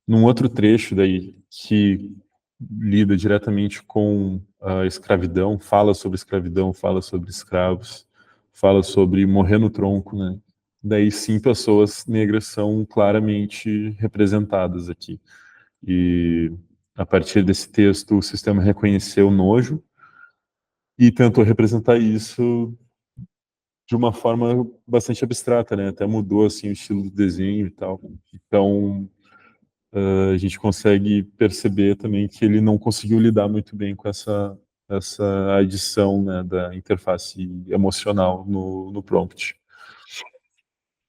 Num outro trecho daí que lida diretamente com a escravidão, fala sobre escravos, fala sobre morrer no tronco, né? Daí sim, pessoas negras são claramente representadas aqui. E a partir desse texto, o sistema reconheceu o nojo e tentou representar isso de uma forma bastante abstrata, né? Até mudou assim o estilo do desenho e tal. Então, a gente consegue perceber também que ele não conseguiu lidar muito bem com essa adição, né, da interface emocional no prompt.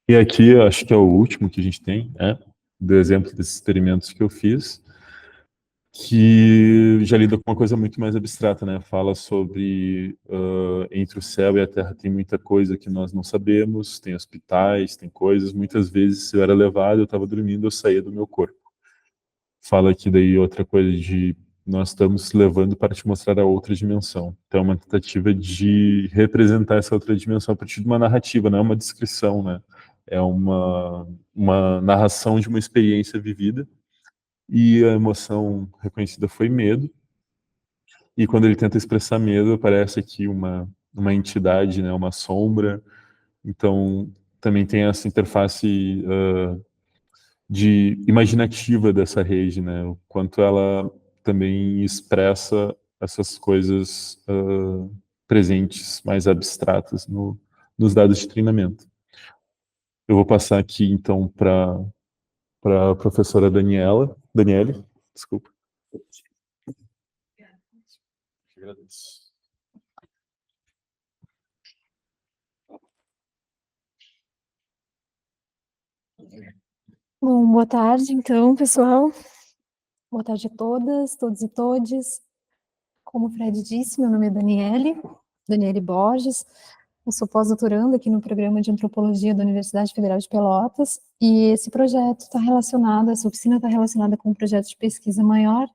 E aqui, acho que é o último que a gente tem, né, do exemplo desses experimentos que eu fiz, que já lida com uma coisa muito mais abstrata, né? Fala sobre entre o céu e a terra tem muita coisa que nós não sabemos, tem hospitais, tem coisas. Muitas vezes, se eu era levado, eu estava dormindo, eu saía do meu corpo. Fala aqui daí outra coisa de nós estamos levando para te mostrar a outra dimensão. Então, é uma tentativa de representar essa outra dimensão a partir de uma narrativa, não é uma descrição, né? É uma narração de uma experiência vivida. E a emoção reconhecida foi medo. E quando ele tenta expressar medo, aparece aqui uma entidade, né, uma sombra. Então, também tem essa interface de imaginativa dessa rede, né? O quanto ela também expressa essas coisas presentes, mais abstratas nos dados de treinamento. Eu vou passar aqui, então, para a professora Daniele, desculpa. Agradeço.
Bom, boa tarde, então, pessoal. Boa tarde a todas, todos e todes. Como o Fred disse, meu nome é Daniele Borges. Eu sou pós-doutoranda aqui no programa de Antropologia da Universidade Federal de Pelotas, e esse projeto está relacionado, essa oficina está relacionada com um projeto de pesquisa maior,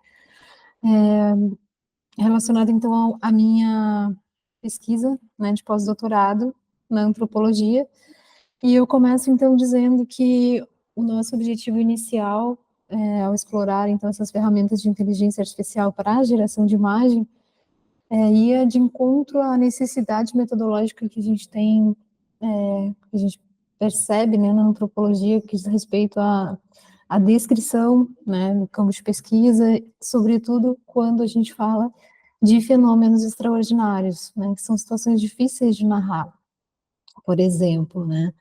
relacionado, então, à minha pesquisa, né, de pós-doutorado na antropologia. E eu começo, então, dizendo que o nosso objetivo inicial, ao explorar, então, essas ferramentas de inteligência artificial para a geração de imagem, ia de encontro à necessidade metodológica que a gente tem, que a gente percebe, né, na antropologia, que diz respeito à descrição, né, no campo de pesquisa, sobretudo quando a gente fala de fenômenos extraordinários, né, que são situações difíceis de narrar. Por exemplo, né,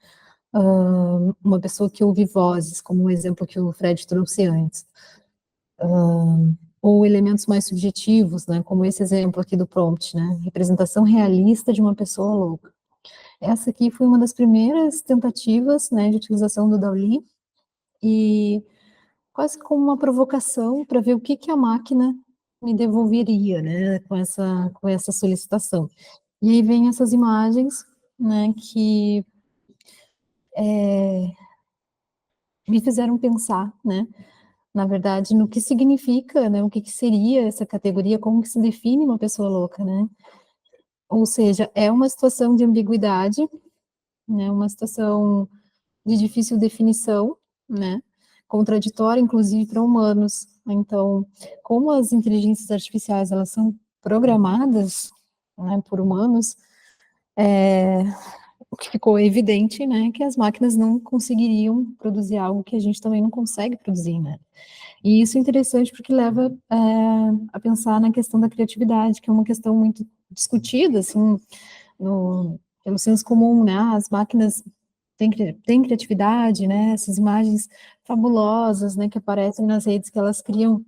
uma pessoa que ouve vozes, como o exemplo que o Fred trouxe antes, ou elementos mais subjetivos, né, como esse exemplo aqui do prompt, né, representação realista de uma pessoa louca. Essa aqui foi uma das primeiras tentativas, né, de utilização do DALL-E, e quase como uma provocação para ver o que a máquina me devolveria, né, com essa solicitação. E aí vem essas imagens, né, que me fizeram pensar, né, na verdade, no que significa, né, o que seria essa categoria, como que se define uma pessoa louca, né? Ou seja, é uma situação de ambiguidade, né, uma situação de difícil definição, né, contraditória, inclusive, para humanos. Então, como as inteligências artificiais, elas são programadas, né, por humanos, o que ficou evidente, né, que as máquinas não conseguiriam produzir algo que a gente também não consegue produzir, né. E isso é interessante porque leva a pensar na questão da criatividade, que é uma questão muito discutida, assim, pelo senso comum, né, as máquinas têm criatividade, né, essas imagens fabulosas, né, que aparecem nas redes que elas criam,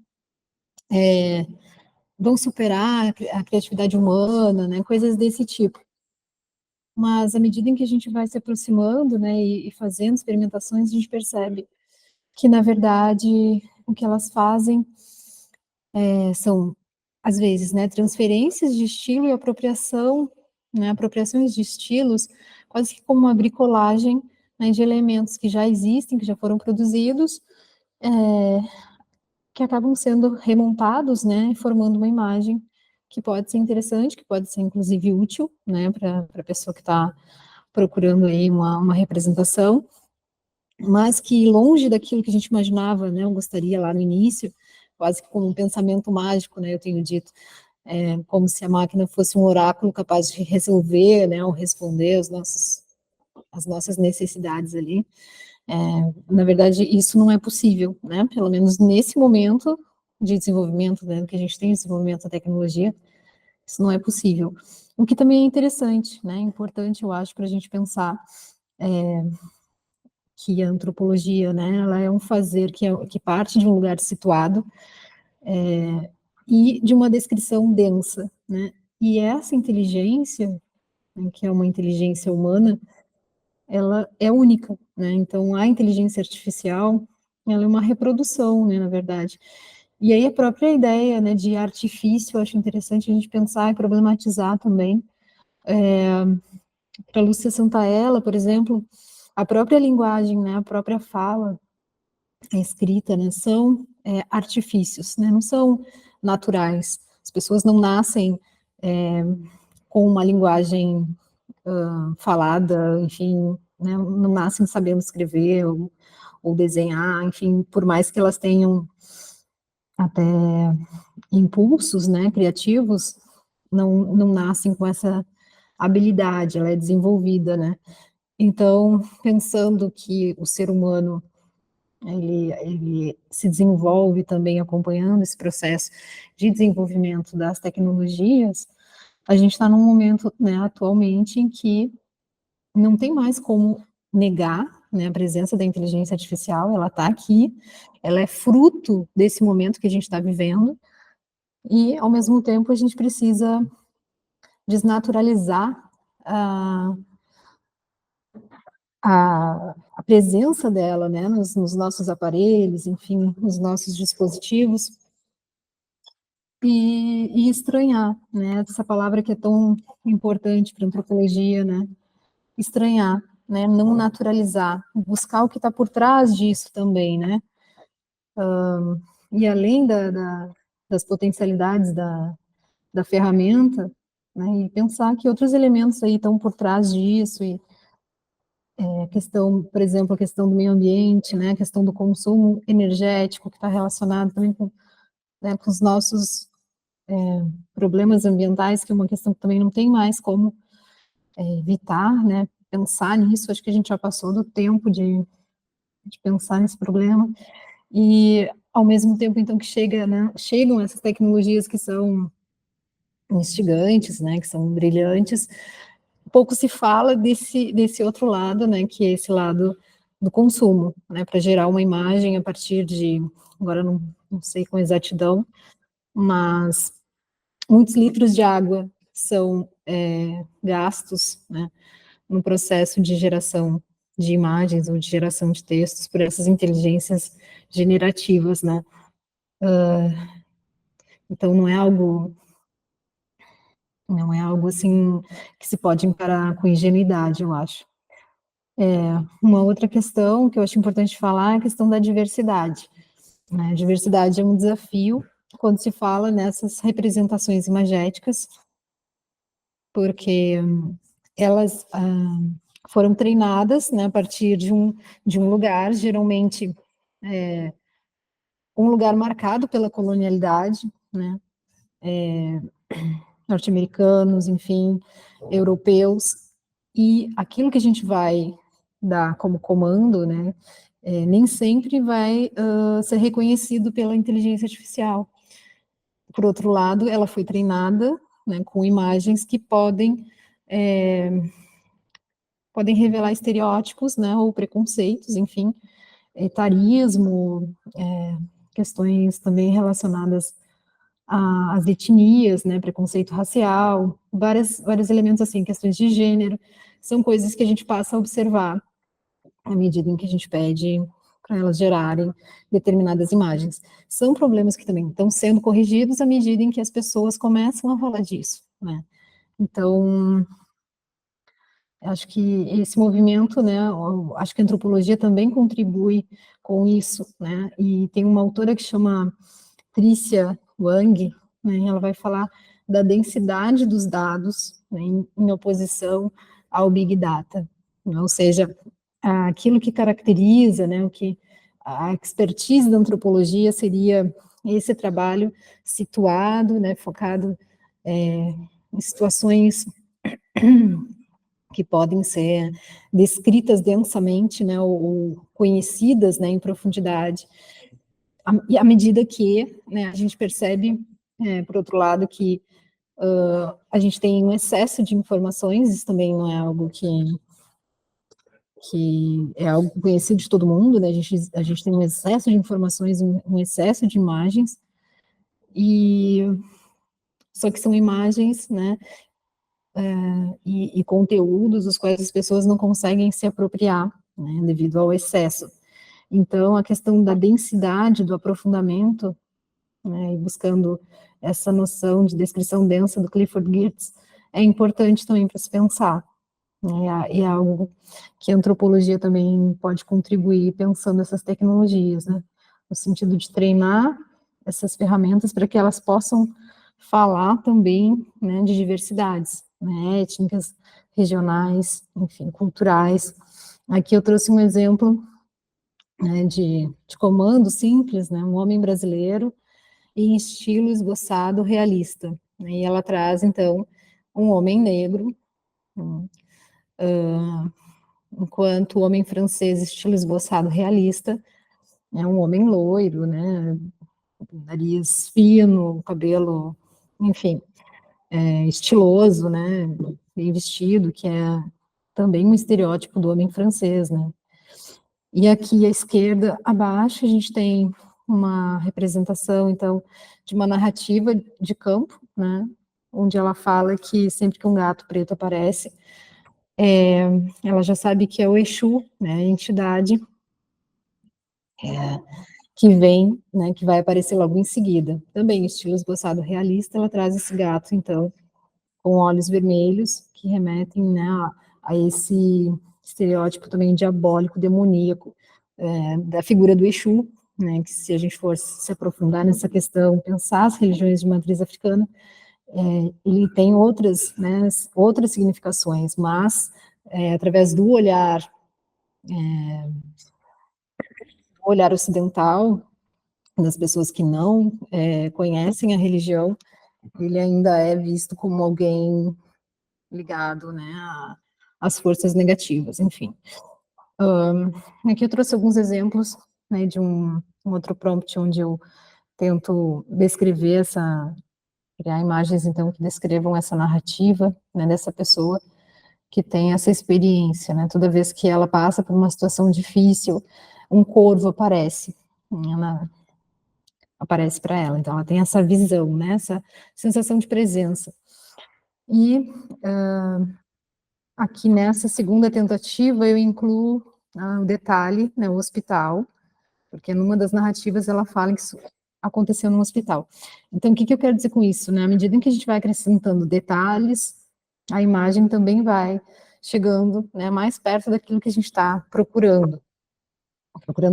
vão superar a criatividade humana, né, coisas desse tipo. Mas à medida em que a gente vai se aproximando, né, e fazendo experimentações, a gente percebe que, na verdade, o que elas fazem são, às vezes, né, transferências de estilo e apropriação, né, apropriações de estilos, quase que como uma bricolagem, né, de elementos que já existem, que já foram produzidos, que acabam sendo remontados, né, formando uma imagem que pode ser interessante, que pode ser, inclusive, útil, né, para a pessoa que está procurando aí uma representação, mas que longe daquilo que a gente imaginava, né, eu gostaria lá no início, quase que como um pensamento mágico, né, eu tenho dito, como se a máquina fosse um oráculo capaz de resolver, né, ou responder as nossas necessidades ali. Na verdade, isso não é possível, né, pelo menos nesse momento de desenvolvimento, né, que a gente tem de desenvolvimento da tecnologia, isso não é possível. O que também é interessante, né, importante, eu acho, para a gente pensar que a antropologia, né, ela é um fazer que parte de um lugar situado e de uma descrição densa, né, e essa inteligência, né, que é uma inteligência humana, ela é única, né, então a inteligência artificial, ela é uma reprodução, né, na verdade, e aí a própria ideia, né, de artifício, eu acho interessante a gente pensar e problematizar também. Para Lúcia Santaella, por exemplo, a própria linguagem, né, a própria fala, a escrita, né, são artifícios, né, não são naturais. As pessoas não nascem com uma linguagem falada, enfim, né, não nascem sabendo escrever ou desenhar, enfim, por mais que elas tenham até impulsos, né, criativos, não nascem com essa habilidade, ela é desenvolvida, né. Então, pensando que o ser humano ele se desenvolve também acompanhando esse processo de desenvolvimento das tecnologias. A gente está num momento, né, atualmente, em que não tem mais como negar, né, a presença da inteligência artificial. Ela está aqui, ela é fruto desse momento que a gente está vivendo, e, ao mesmo tempo, a gente precisa desnaturalizar a presença dela, né, nos nossos aparelhos, enfim, nos nossos dispositivos, e estranhar, né, essa palavra que é tão importante para a antropologia, né, estranhar, né, não naturalizar, buscar o que está por trás disso também, né, e além das potencialidades da ferramenta, né, e pensar que outros elementos aí estão por trás disso, e a questão, por exemplo, a questão do meio ambiente, né, a questão do consumo energético, que está relacionado também com, né, com os nossos problemas ambientais, que é uma questão que também não tem mais como evitar, né, pensar nisso. Acho que a gente já passou do tempo de pensar nesse problema, e ao mesmo tempo, então, que chegam essas tecnologias que são instigantes, né, que são brilhantes, pouco se fala desse outro lado, né, que é esse lado do consumo, né, para gerar uma imagem a partir de, agora não sei com exatidão, mas muitos litros de água são gastos, né, no processo de geração de imagens ou de geração de textos por essas inteligências generativas, né. Então não é algo assim que se pode encarar com ingenuidade, eu acho. Uma outra questão que eu acho importante falar é a questão da diversidade, né? A diversidade é um desafio quando se fala nessas representações imagéticas, porque elas foram treinadas, né, a partir de um lugar, geralmente um lugar marcado pela colonialidade, né, norte-americanos, enfim, europeus, e aquilo que a gente vai dar como comando, né, nem sempre vai ser reconhecido pela inteligência artificial. Por outro lado, ela foi treinada, né, com imagens que podem revelar estereótipos, né, ou preconceitos, enfim, etarismo, questões também relacionadas às etnias, né, preconceito racial, vários elementos assim, questões de gênero, são coisas que a gente passa a observar à medida em que a gente pede para elas gerarem determinadas imagens. São problemas que também estão sendo corrigidos à medida em que as pessoas começam a falar disso, né? Então, acho que esse movimento, né, acho que a antropologia também contribui com isso, né? E tem uma autora que chama Tricia Wang, né, ela vai falar da densidade dos dados, né, em oposição ao Big Data, né, ou seja, aquilo que caracteriza, né, o que a expertise da antropologia seria esse trabalho situado, né, focado em situações que podem ser descritas densamente, né, ou conhecidas, né, em profundidade, e à medida que, né, a gente percebe, por outro lado, que a gente tem um excesso de informações, isso também não é algo que é algo conhecido de todo mundo, né, a gente tem um excesso de informações, um excesso de imagens, e só que são imagens, né, e conteúdos os quais as pessoas não conseguem se apropriar, né, devido ao excesso. Então, a questão da densidade, do aprofundamento, né, e buscando essa noção de descrição densa do Clifford Geertz, é importante também para se pensar, né, e é algo que a antropologia também pode contribuir pensando essas tecnologias, né, no sentido de treinar essas ferramentas para que elas possam falar também, né, de diversidades, né, étnicas, regionais, enfim, culturais. Aqui eu trouxe um exemplo, né, de comando simples, né, um homem brasileiro em estilo esboçado realista, né, e ela traz, então, um homem negro, enquanto o homem francês estilo esboçado realista, É um homem loiro, né, nariz fino, cabelo, enfim, estiloso, né, bem vestido, que é também um estereótipo do homem francês, né. E aqui à esquerda, abaixo, a gente tem uma representação, então, de uma narrativa de campo, né, onde ela fala que sempre que um gato preto aparece, ela já sabe que é o Exu, né, a entidade que vem, né, que vai aparecer logo em seguida. Também, estilo esboçado realista, ela traz esse gato, então, com olhos vermelhos, que remetem, né, a esse estereótipo também diabólico, demoníaco, da figura do Exu, né, que se a gente for se aprofundar nessa questão, pensar as religiões de matriz africana, ele tem outras, né, outras significações, mas através do olhar ocidental, das pessoas que não conhecem a religião, ele ainda é visto como alguém ligado, né, às forças negativas, enfim. Aqui eu trouxe alguns exemplos, né, de um outro prompt onde eu tento descrever criar imagens, então, que descrevam essa narrativa, né, dessa pessoa que tem essa experiência, né, toda vez que ela passa por uma situação difícil, um corvo aparece, aparece para ela, então ela tem essa visão, né, essa sensação de presença. E aqui nessa segunda tentativa eu incluo o detalhe, né, o hospital, porque numa das narrativas ela fala que isso aconteceu no hospital. Então, o que eu quero dizer com isso, né? À medida em que a gente vai acrescentando detalhes, a imagem também vai chegando, né, mais perto daquilo que a gente está procurando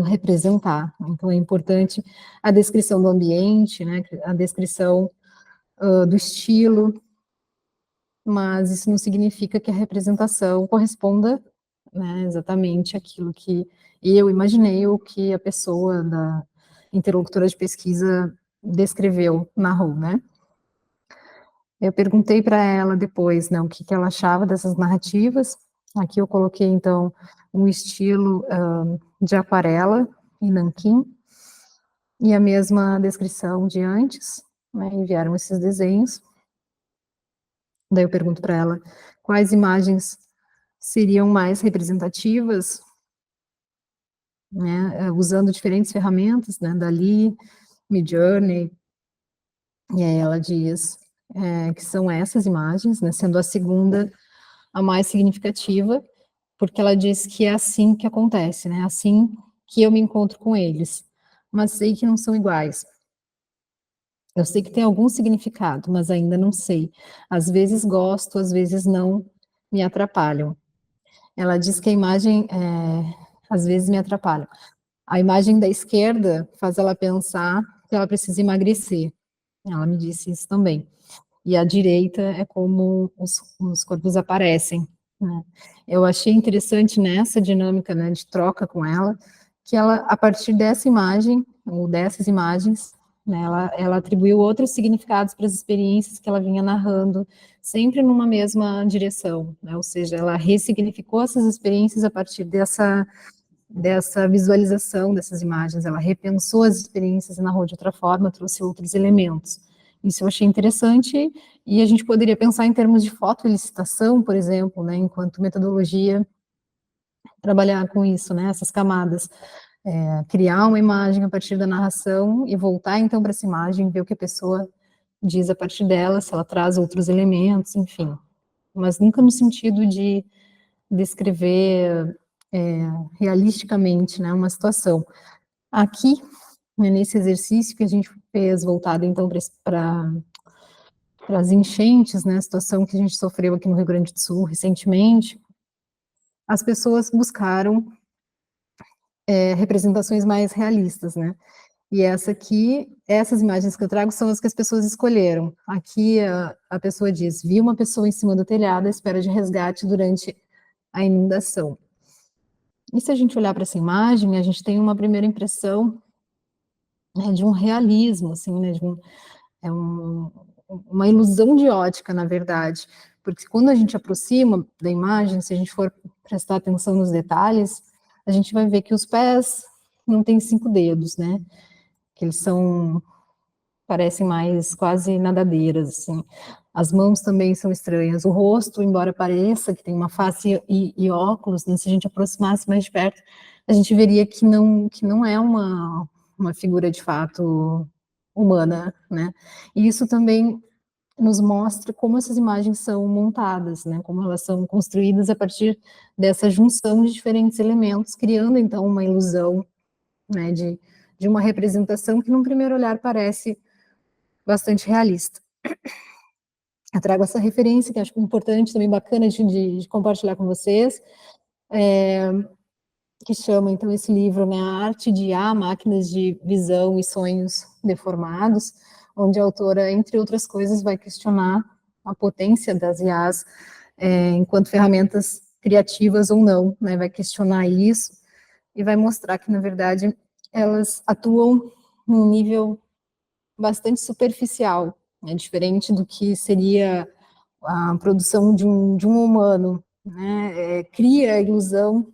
representar. Então, é importante a descrição do ambiente, né, a descrição do estilo, mas isso não significa que a representação corresponda, né, exatamente àquilo que eu imaginei ou que a pessoa da interlocutora de pesquisa descreveu, narrou, né. Eu perguntei para ela depois, né, o que ela achava dessas narrativas. Aqui eu coloquei, então, um estilo de aquarela e nanquim, e a mesma descrição de antes, né, enviaram esses desenhos. Daí eu pergunto para ela quais imagens seriam mais representativas, né, usando diferentes ferramentas, né, Dali, Midjourney, e aí ela diz que são essas imagens, né, sendo a segunda a mais significativa, porque ela diz que é assim que acontece, né, assim que eu me encontro com eles, mas sei que não são iguais. Eu sei que tem algum significado, mas ainda não sei. Às vezes gosto, às vezes não, me atrapalham. Ela diz que a imagem, às vezes, me atrapalha. A imagem da esquerda faz ela pensar que ela precisa emagrecer. Ela me disse isso também. E a direita é como os corpos aparecem, né? Eu achei interessante nessa dinâmica, né, de troca com ela, que ela, a partir dessa imagem, ou dessas imagens, né, ela atribuiu outros significados para as experiências que ela vinha narrando, sempre numa mesma direção, né, ou seja, ela ressignificou essas experiências a partir dessa visualização dessas imagens, ela repensou as experiências e narrou de outra forma, trouxe outros elementos. Isso eu achei interessante, e a gente poderia pensar em termos de fotoelicitação, por exemplo, né, enquanto metodologia, trabalhar com isso, né, essas camadas, criar uma imagem a partir da narração e voltar então para essa imagem, ver o que a pessoa diz a partir dela, se ela traz outros elementos, enfim, mas nunca no sentido de descrever realisticamente, né, uma situação. Aqui, né, nesse exercício que a gente fez voltado então para as enchentes, né, a situação que a gente sofreu aqui no Rio Grande do Sul recentemente, as pessoas buscaram representações mais realistas, né, e essas imagens que eu trago são as que as pessoas escolheram. Aqui a pessoa diz, vi uma pessoa em cima do telhado à espera de resgate durante a inundação. E se a gente olhar para essa imagem, a gente tem uma primeira impressão, né, de um realismo, assim, né, uma ilusão de ótica, na verdade, porque quando a gente aproxima da imagem, se a gente for prestar atenção nos detalhes, a gente vai ver que os pés não tem 5 dedos, né? Que eles parecem mais quase nadadeiras, assim. As mãos também são estranhas. O rosto, embora pareça que tem uma face e óculos, né, se a gente aproximasse mais de perto, a gente veria que não é uma figura de fato humana, né? E isso também nos mostra como essas imagens são montadas, né? Como elas são construídas a partir dessa junção de diferentes elementos, criando então uma ilusão, né, de uma representação que num primeiro olhar parece bastante realista. Eu trago essa referência, que acho importante, também bacana de compartilhar com vocês, que chama, então, esse livro, né, A Arte de IA, Máquinas de Visão e Sonhos Deformados, onde a autora, entre outras coisas, vai questionar a potência das IAs enquanto ferramentas criativas ou não, né, vai questionar isso e vai mostrar que, na verdade, elas atuam num nível bastante superficial, né, diferente do que seria a produção de um humano, né, cria a ilusão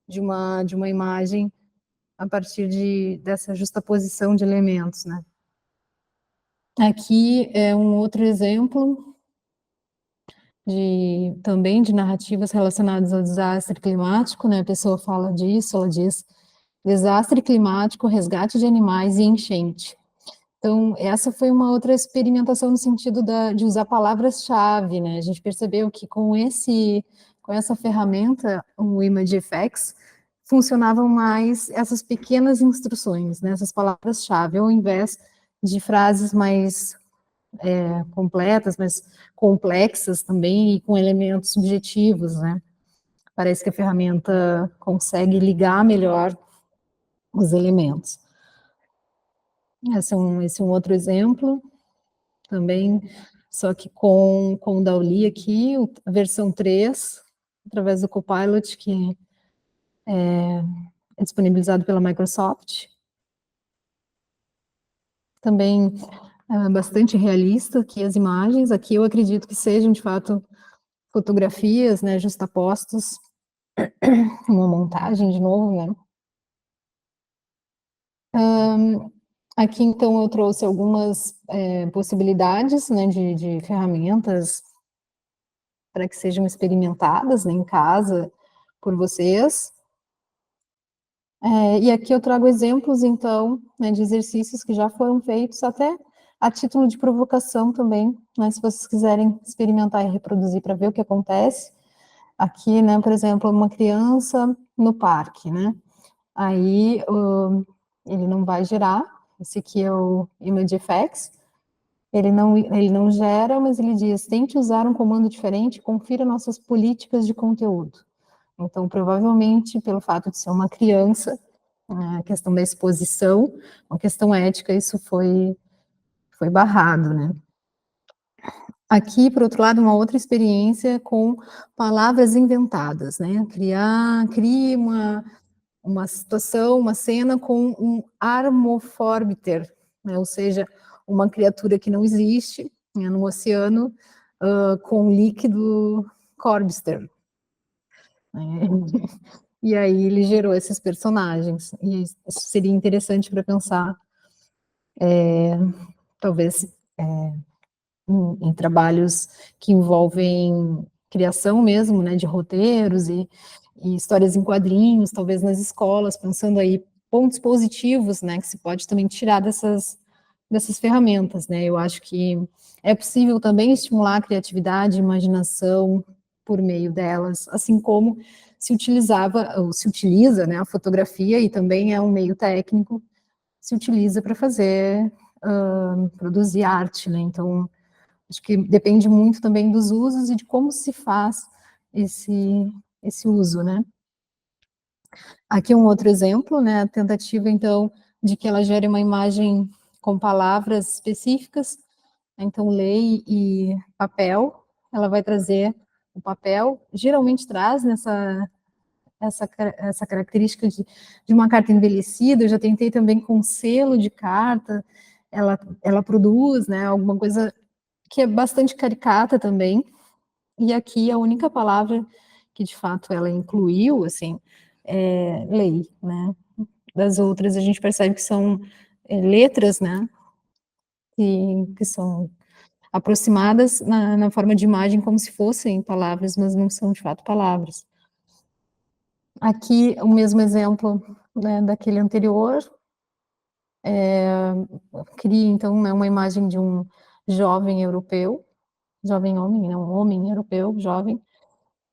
de uma imagem a partir dessa justaposição de elementos, né. Aqui é um outro exemplo também de narrativas relacionadas ao desastre climático, né, a pessoa fala disso, ela diz desastre climático, resgate de animais e enchente. Então, essa foi uma outra experimentação no sentido de usar palavras-chave, né? A gente percebeu que com essa ferramenta, o ImageFX, funcionavam mais essas pequenas instruções, né? Essas palavras-chave, ao invés de frases mais completas, mas complexas também e com elementos subjetivos, né? Parece que a ferramenta consegue ligar melhor os elementos. Esse é um outro exemplo, também, só que com o DALL-E aqui, a versão 3, através do Copilot, que é disponibilizado pela Microsoft. Também bastante realista aqui as imagens, aqui eu acredito que sejam, de fato, fotografias, né, justapostas, uma montagem, de novo, né. Aqui, então, eu trouxe algumas possibilidades, né, de ferramentas para que sejam experimentadas, né, em casa por vocês. E aqui eu trago exemplos, então, né, de exercícios que já foram feitos, até a título de provocação também, né, se vocês quiserem experimentar e reproduzir para ver o que acontece. Aqui, né, por exemplo, uma criança no parque, né, aí ele não vai gerar, esse aqui é o ImageFX, ele não gera, mas ele diz, tente usar um comando diferente, confira nossas políticas de conteúdo. Então, provavelmente, pelo fato de ser uma criança, a questão da exposição, uma questão ética, isso foi barrado, né? Aqui, por outro lado, uma outra experiência com palavras inventadas, né? Crie uma situação, uma cena com um armoforbiter, né? Ou seja, uma criatura que não existe, né, no oceano, com líquido Corbster. E aí ele gerou esses personagens, e isso seria interessante para pensar, talvez, em trabalhos que envolvem criação mesmo, né, de roteiros e histórias em quadrinhos, talvez nas escolas, pensando aí pontos positivos, né, que se pode também tirar dessas ferramentas, né. Eu acho que é possível também estimular a criatividade, imaginação por meio delas, assim como se utiliza, né, a fotografia, e também é um meio técnico, se utiliza para fazer, produzir arte, né. Então, acho que depende muito também dos usos e de como se faz esse uso, né. Aqui um outro exemplo, né, a tentativa, então, de que ela gere uma imagem com palavras específicas, então lei e papel, ela vai trazer o papel, geralmente traz essa característica de uma carta envelhecida. Eu já tentei também com selo de carta, ela produz, né, alguma coisa que é bastante caricata também, e aqui a única palavra que de fato ela incluiu, assim, é lei, né, das outras, a gente percebe que são letras, né, que são aproximadas na forma de imagem como se fossem palavras, mas não são de fato palavras. Aqui o mesmo exemplo, né, daquele anterior, cria então, né, uma imagem de um jovem europeu, jovem homem, né, um homem europeu, jovem,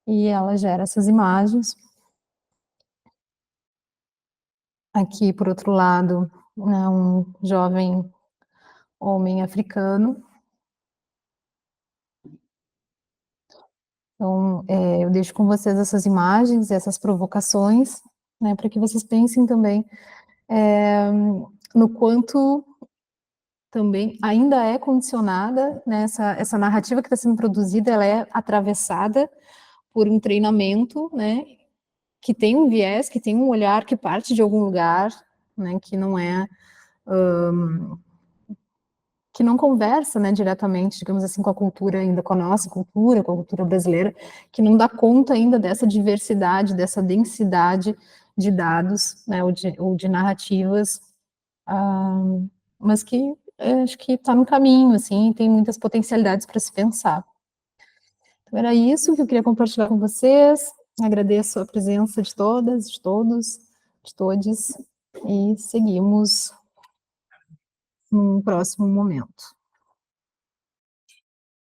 e ela gera essas imagens. Aqui, por outro lado, né, um jovem homem africano. Então, eu deixo com vocês essas imagens, essas provocações, né, para que vocês pensem também no quanto também ainda é condicionada, né, essa narrativa que está sendo produzida, ela é atravessada por um treinamento, né, que tem um viés, que tem um olhar que parte de algum lugar, né, que não é, que não conversa, né, diretamente, digamos assim, com a cultura ainda, com a nossa cultura, com a cultura brasileira, que não dá conta ainda dessa diversidade, dessa densidade de dados, né, ou de narrativas, mas que acho que está no caminho, assim, tem muitas potencialidades para se pensar. Então, era isso que eu queria compartilhar com vocês. Agradeço a presença de todas, de todos, de todes, e seguimos num próximo momento.